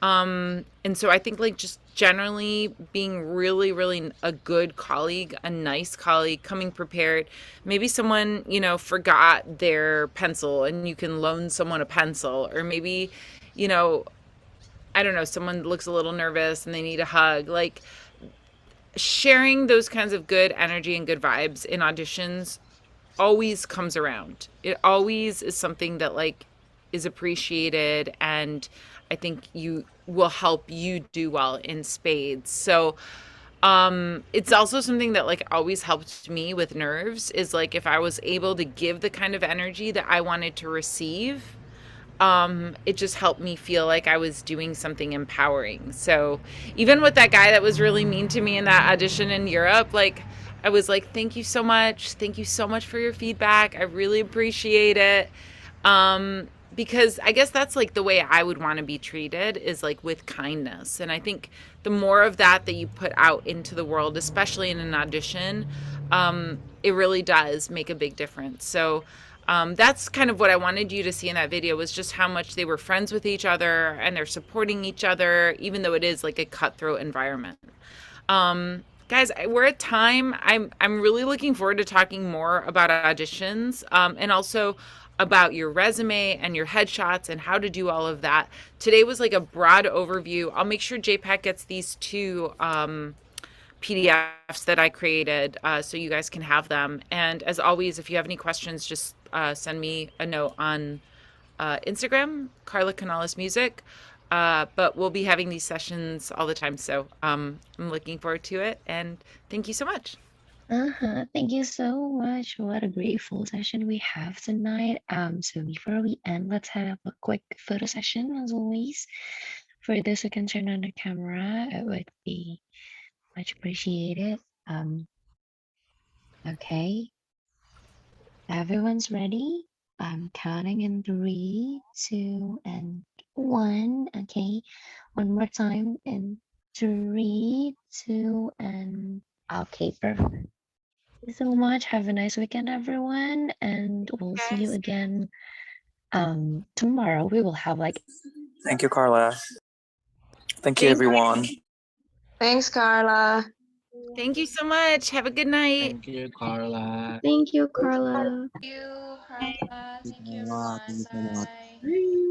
And so I think like just generally being really, really a good colleague, a nice colleague, coming prepared. Maybe someone, you know, forgot their pencil and you can loan someone a pencil, or maybe, you know, I don't know, someone looks a little nervous and they need a hug. Like sharing those kinds of good energy and good vibes in auditions always comes around. It always is something that like is appreciated, and I think you will help you do well in spades. So it's also something that like always helped me with nerves, is like if I was able to give the kind of energy that I wanted to receive, it just helped me feel like I was doing something empowering. So even with that guy that was really mean to me in that audition in Europe, like I was like, thank you so much. Thank you so much for your feedback. I really appreciate it. Because I guess that's like the way I would want to be treated, is like with kindness. And I think the more of that you put out into the world, especially in an audition, it really does make a big difference. So that's kind of what I wanted you to see in that video, was just how much they were friends with each other and they're supporting each other, even though it is like a cutthroat environment. Guys, we're at time. I'm really looking forward to talking more about auditions, and also about your resume and your headshots and how to do all of that. Today was like a broad overview. I'll make sure JPAC gets these to PDFs that I created, so you guys can have them. And as always, if you have any questions, just send me a note on Instagram, Carla Canales Music. But we'll be having these sessions all the time, so I'm looking forward to it. And thank you so much. Thank you so much. What a great full session we have tonight. So before we end, let's have a quick photo session as always. For those who can turn on the camera, it would be much appreciated. Okay, everyone's ready. I'm counting in 3, 2, and 1. Okay, one more time in 3, 2, and okay, perfect. Thank you so much. Have a nice weekend, everyone, and we'll see you again tomorrow. We will have like Thank you, Carla. Thank you, everyone. Thanks, Carla. Thank you so much. Have a good night. Thank you, Carla. Thank you, Carla. Thank you, Carla. Thank you, Thank you so everyone. much. Bye.